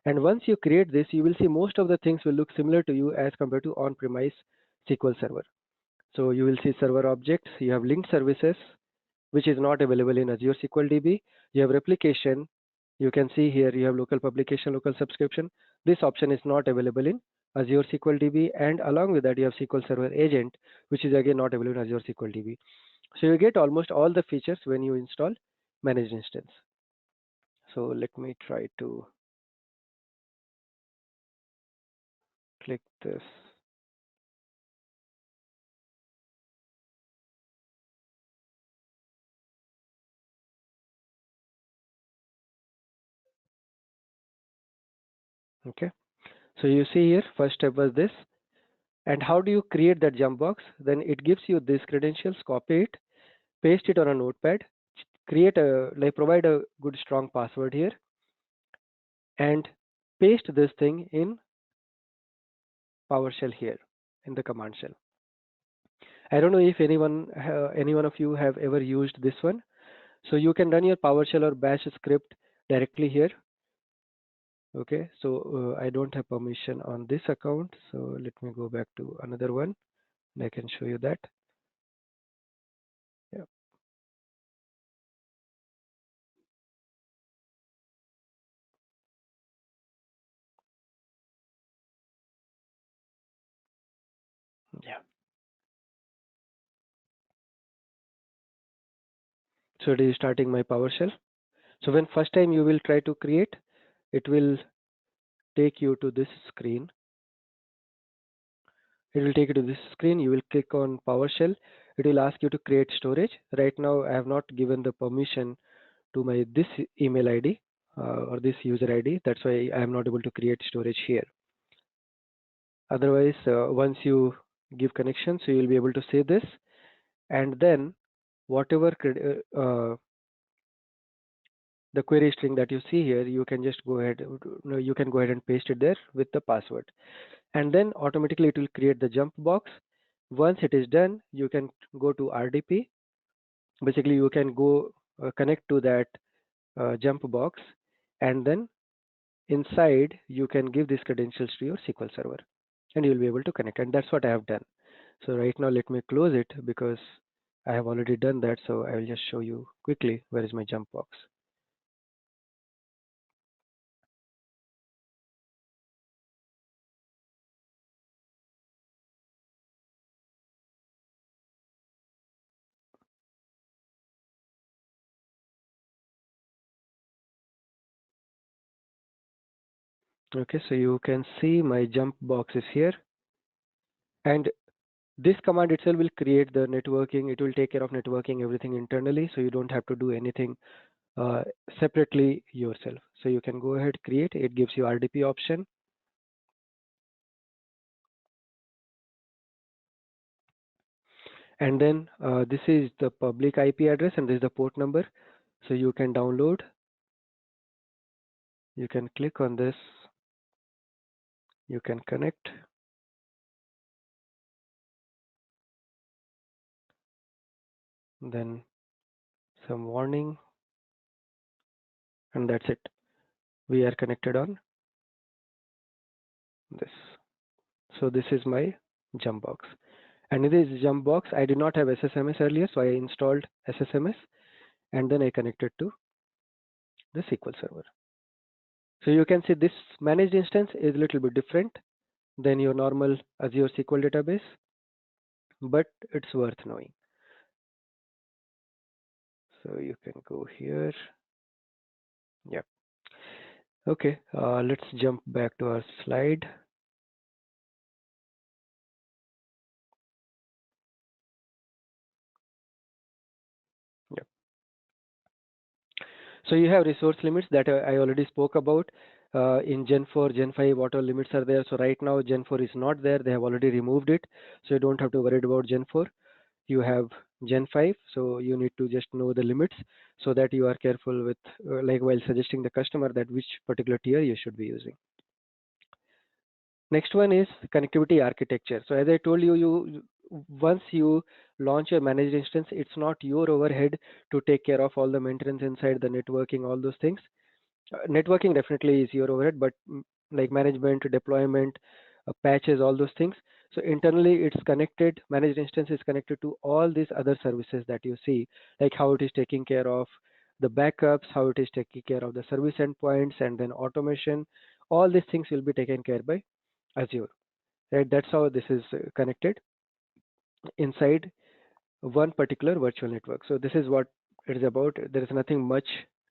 And once you create this, you will see most of the things will look similar to you as compared to on-premise SQL Server. So you will see server objects, you have linked services, which is not available in Azure SQL DB. You have replication. You can see here you have local publication, local subscription. This option is not available in Azure SQL DB, and along with that you have SQL Server Agent, which is again not available in Azure SQL DB. So you get almost all the features when you install managed instance. So let me try to click this. Okay. So you see here, first step was this. And how do you create that jump box? Then it gives you these credentials, copy it, paste it on a notepad, create a, like provide a good strong password here, and paste this thing in PowerShell here in the command shell. I don't know if any one of you have ever used this one. So you can run your PowerShell or Bash script directly here. Okay, so I don't have permission on this account. So let me go back to another one and I can show you that. Yeah, yeah. So it is starting my PowerShell. So when first time you will try to create, it will take you to this screen. It will take you to this screen. You will click on PowerShell. It will ask you to create storage. Right now, I have not given the permission to my this email ID or this user ID. That's why I am not able to create storage here. Otherwise, once you give connection, so you will be able to say this, and then whatever the query string that you see here, you can just go ahead. No, you can go ahead and paste it there with the password, and then automatically it will create the jump box. Once it is done, you can go to RDP. Basically, you can go connect to that jump box, and then inside you can give these credentials to your SQL server, and you'll be able to connect. And that's what I have done. So right now, let me close it because I have already done that. So I will just show you quickly where is my jump box. Okay, so you can see my jump box is here, and this command itself will create the networking. It will take care of networking everything internally, so you don't have to do anything uh, separately yourself. So you can go ahead, create. It gives you RDP option, and then this is the public IP address, and this is the port number. So you can download. You can click on this. You can connect. Then some warning, and that's it. We are connected on this. So this is my jump box. And in this jump box, I did not have SSMS earlier, so I installed SSMS and then I connected to the SQL Server. So you can see this managed instance is a little bit different than your normal Azure SQL database, but it's worth knowing. So you can go here. Yep. Okay, let's jump back to our slide. Yep. So you have resource limits that I already spoke about. In Gen 4, Gen 5, what all limits are there? So right now Gen 4 is not there. They have already removed it. So you don't have to worry about Gen 4. You have Gen 5, so you need to just know the limits so that you are careful with, like while suggesting the customer that which particular tier you should be using. Next one is connectivity architecture. So as I told you, once you launch a managed instance, it's not your overhead to take care of all the maintenance inside the networking, all those things. Networking definitely is your overhead, but like management, deployment, patches, all those things. So internally, it's connected. Managed instance is connected to all these other services that you see, like how it is taking care of the backups, how it is taking care of the service endpoints, and then automation. All these things will be taken care by Azure. Right? That's how this is connected inside one particular virtual network. So this is what it is about. There is nothing much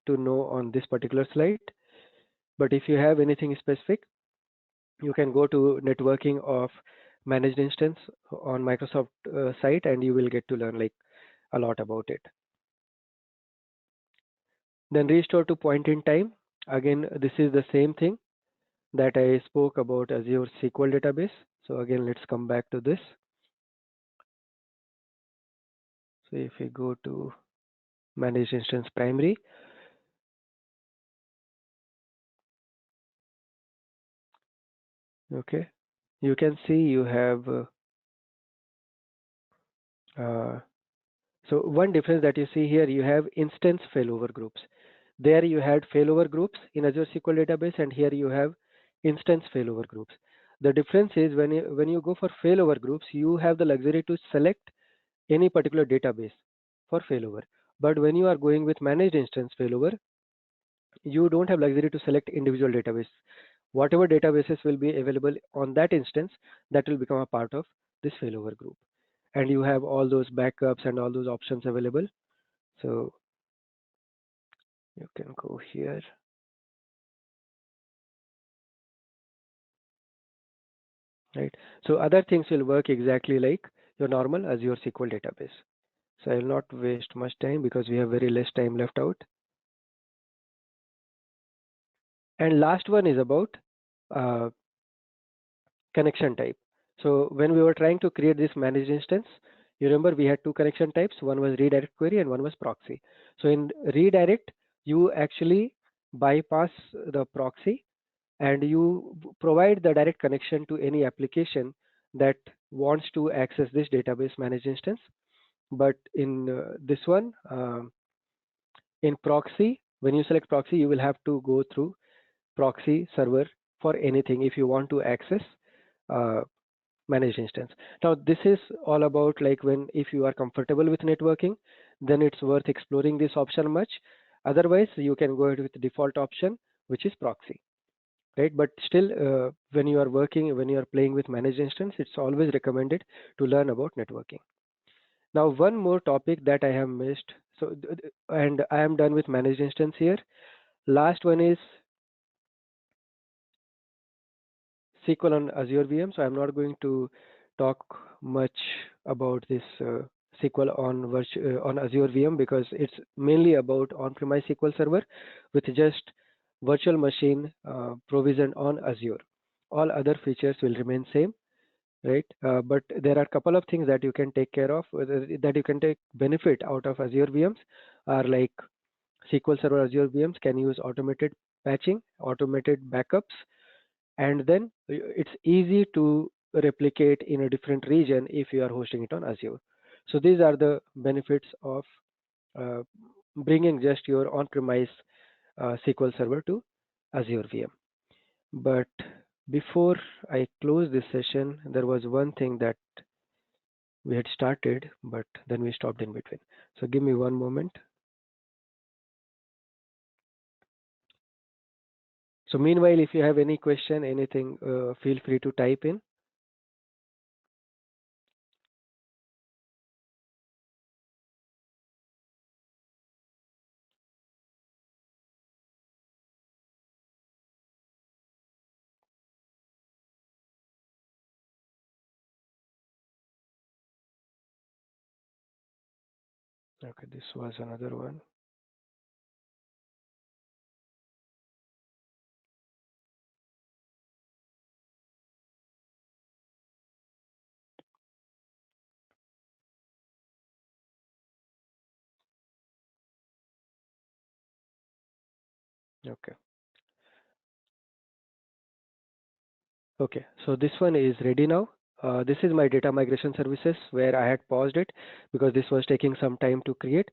to know on this particular slide. But if you have anything specific, you can go to networking of managed instance on Microsoft site, and you will get to learn like a lot about it. Then restore to point in time. Again, this is the same thing that I spoke about Azure SQL database. So again, let's come back to this. So if we go to managed instance primary, okay, you can see you have uh, so one difference that you see here, you have instance failover groups. There you had failover groups in Azure SQL database, and here you have instance failover groups. The difference is when you go for failover groups, you have the luxury to select any particular database for failover. But when you are going with managed instance failover, you don't have luxury to select individual database. Whatever databases will be available on that instance, that will become a part of this failover group. And you have all those backups and all those options available. So you can go here, right? So other things will work exactly like your normal Azure SQL database. So I will not waste much time because we have very less time left out. And last one is about uh, connection type. So when we were trying to create this managed instance, you remember we had two connection types. One was redirect query and one was proxy. So in redirect, you actually bypass the proxy and you provide the direct connection to any application that wants to access this database managed instance. But in this one, in proxy, when you select proxy, you will have to go through proxy server for anything if you want to access uh, managed instance. Now, this is all about like when if you are comfortable with networking, then it's worth exploring this option much. Otherwise, you can go ahead with the default option, which is proxy, right? But still, when you are working, when you are playing with managed instance, it's always recommended to learn about networking. Now, one more topic that I have missed. So, and I am done with managed instance here. Last one is SQL on Azure VM. So I'm not going to talk much about this SQL on on Azure VM because it's mainly about on-premise SQL Server with just virtual machine provisioned on Azure. All other features will remain same, right? But there are a couple of things that you can take care of, that you can take benefit out of Azure VMs are like SQL Server Azure VMs can use automated patching, automated backups, and then it's easy to replicate in a different region if you are hosting it on Azure. So these are the benefits of uh, bringing just your on-premise SQL Server to Azure VM. But before I close this session, there was one thing that we had started, but then we stopped in between. So give me one moment. So meanwhile, if you have any question, anything, feel free to type in. Okay, this was another one. Okay. Okay, so this one is ready now. This is my data migration services where I had paused it because this was taking some time to create.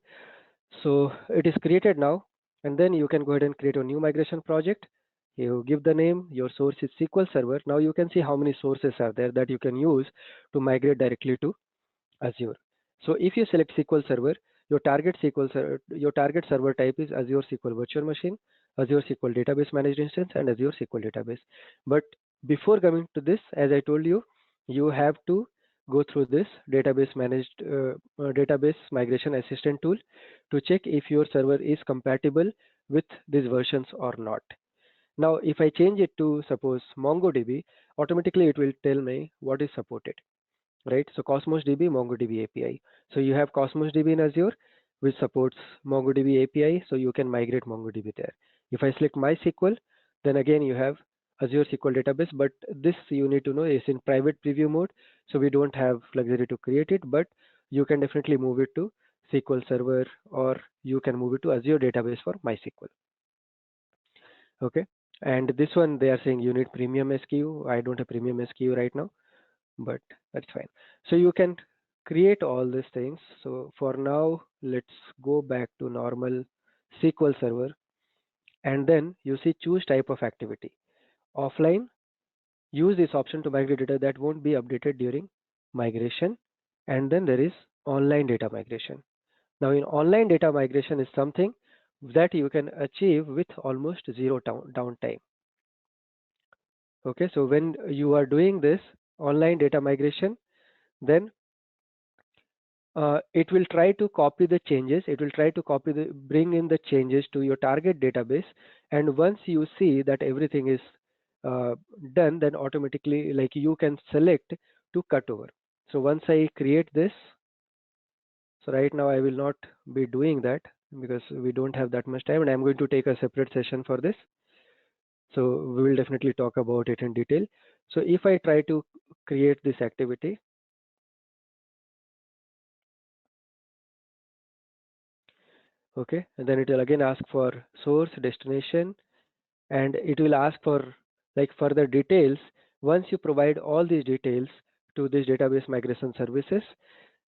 So it is created now, and then you can go ahead and create a new migration project. You give the name, your source is SQL Server. Now you can see how many sources are there that you can use to migrate directly to Azure. So if you select SQL Server, your target server type is Azure SQL Virtual Machine, Azure SQL Database Managed Instance, and Azure SQL Database. But before coming to this, as I told you, you have to go through this database migration assistant tool to check if your server is compatible with these versions or not. Now, if I change it to suppose MongoDB, automatically it will tell me what is supported, right? So Cosmos DB, MongoDB API. So you have Cosmos DB in Azure, which supports MongoDB API, so you can migrate MongoDB there. If I select MySQL, then again you have Azure SQL Database, but this you need to know is in private preview mode, so we don't have luxury to create it, but you can definitely move it to SQL Server, or you can move it to Azure Database for MySQL. Okay, and this one they are saying you need premium SKU. I don't have premium SKU right now, but that's fine. So you can create all these things. So for now, let's go back to normal SQL Server, and then you see choose type of activity. Offline, use this option to migrate data that won't be updated during migration. And then there is online data migration. Now in online data migration is something that you can achieve with almost zero downtime. Okay, so when you are doing this online data migration, then it will try to copy the changes. It will try to bring in the changes to your target database. And once you see that everything is uh, done, then automatically, like you can select to cut over. So once I create this, so right now I will not be doing that because we don't have that much time, and I'm going to take a separate session for this. So we will definitely talk about it in detail. So if I try to create this activity, okay, and then it will again ask for source, destination, and it will ask for like further details. Once you provide all these details to this database migration services,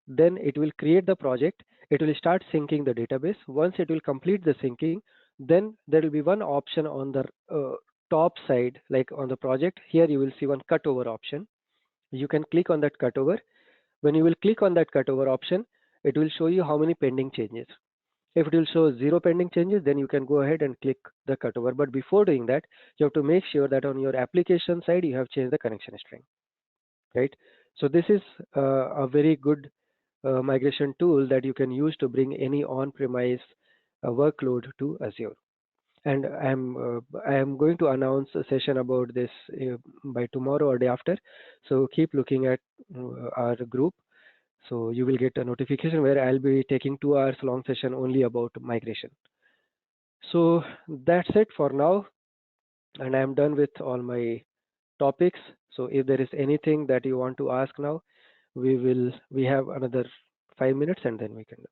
then it will create the project. It will start syncing the database. Once it will complete the syncing, then there will be one option on the top side, like on the project. Here you will see one cutover option. You can click on that cutover. When you will click on that cutover option, it will show you how many pending changes. If it will show zero pending changes, then you can go ahead and click the cutover. But before doing that, you have to make sure that on your application side, you have changed the connection string, right? So this is a very good migration tool that you can use to bring any on-premise workload to Azure. And I am going to announce a session about this by tomorrow or day after. So keep looking at our group. So you will get a notification where I'll be taking 2 hours long session only about migration. So that's it for now, and I'm done with all my topics. So if there is anything that you want to ask now, we have another 5 minutes and then we can do.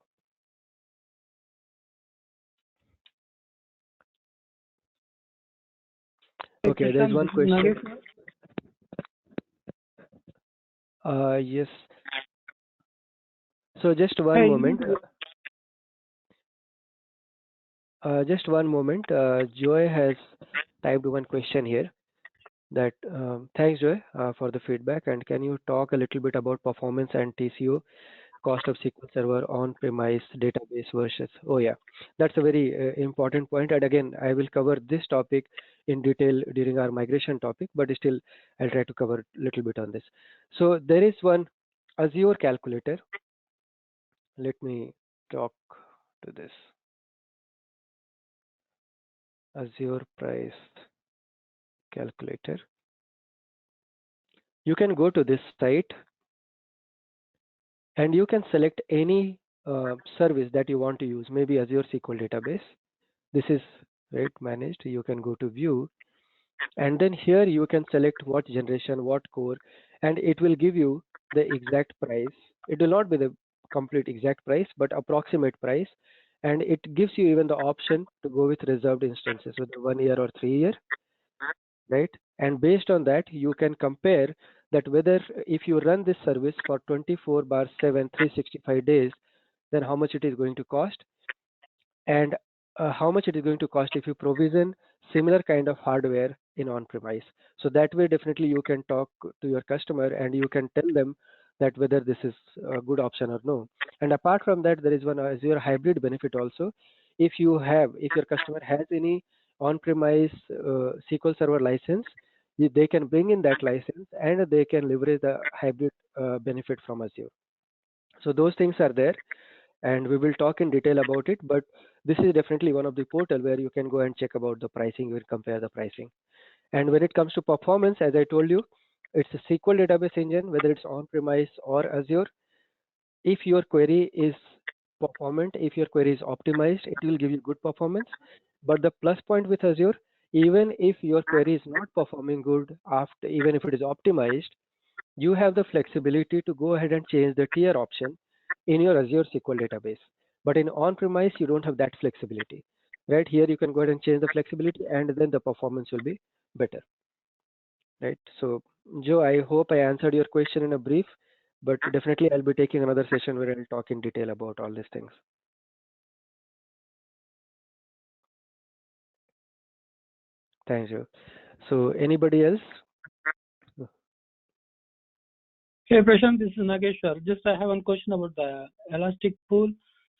Hey Okay, there's Prashant, one this is question. Nagesh. Yes. So just one Hey, moment. Just one moment. Joy has typed one question here. That thanks, Joy, for the feedback. And can you talk a little bit about performance and TCO, cost of SQL Server on-premise database versus? Oh yeah, that's a very important point. And again, I will cover this topic in detail during our migration topic, but still I'll try to cover a little bit on this. So there is one Azure calculator. Let me talk to this Azure price calculator. You can go to this site and you can select any service that you want to use, maybe Azure SQL database. This is right managed. You can go to view, and then here you can select what generation, what core, and it will give you the exact price. It will not be the complete exact price, but approximate price. and it gives you even the option to go with reserved instances, whether 1 year or 3 year, right? And based on that, you can compare that whether if you run this service for 24/7, 365 days, then how much it is going to cost, and how much it is going to cost if you provision similar kind of hardware in on-premise. So that way, definitely you can talk to your customer and you can tell them that whether this is a good option or no. And apart from that, there is one Azure hybrid benefit also. If your customer has any on-premise SQL Server license, they can bring in that license and they can leverage the hybrid benefit from Azure. So those things are there, and we will talk in detail about it, but this is definitely one of the portal where you can go and check about the pricing. You will compare the pricing. And when it comes to performance, as I told you, it's a SQL database engine, whether it's on-premise or Azure. If your query is performant, if your query is optimized, it will give you good performance. But the plus point with Azure, even if your query is not performing good, after even if it is optimized, you have the flexibility to go ahead and change the tier option in your Azure SQL database. But in on-premise, you don't have that flexibility. Right here, you can go ahead and change the flexibility, and then the performance will be better. Right. So, Joe, I hope I answered your question in a brief, but definitely I'll be taking another session where I'll talk in detail about all these things. Thanks, Joe. So, anybody else? Hey Prashant, this is Nageshwar. Just I have one question about the Elastic Pool.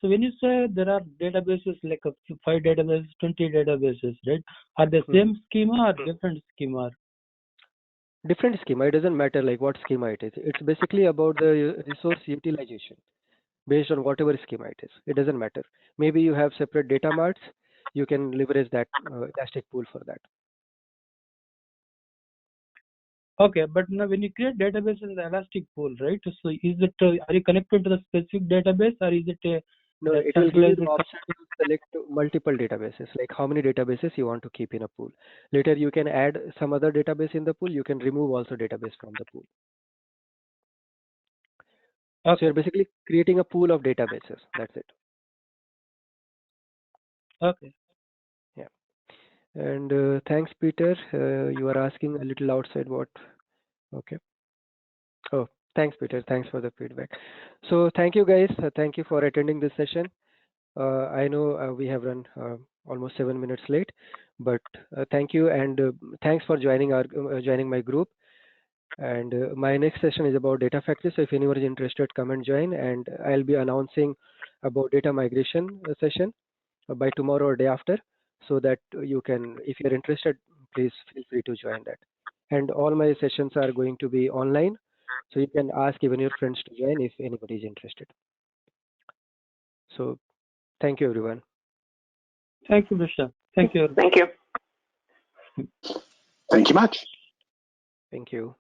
So when you say there are databases like 5 databases, 20 databases, right? Are they same schema or different schema? Different schema. It doesn't matter like what schema it is. It's basically about the resource utilization based on whatever schema it is. It doesn't matter. Maybe you have separate data marts. You can leverage that Elastic Pool for that. Okay, but now when you create database in the Elastic Pool, right? So is it are you connected to the specific database or is it a No, it will give you the option to select multiple databases, like how many databases you want to keep in a pool. Later, you can add some other database in the pool. You can remove also database from the pool. Okay. So you're basically creating a pool of databases. That's it. Okay. Yeah. And thanks, Peter. You are asking a little outside what? Okay. Oh, thanks, Peter. Thanks for the feedback. So thank you, guys. Thank you for attending this session. I know we have run almost 7 minutes late, but thank you, and thanks for joining my group. And my next session is about data factory. So if anyone is interested, come and join. And I'll be announcing about data migration session by tomorrow or day after, so that you can, if you're interested, please feel free to join that. And all my sessions are going to be online, so you can ask even your friends to join if anybody is interested. So thank you, everyone. Thank you, Prashant. Thank you. Thank you. Thank you much. Thank you.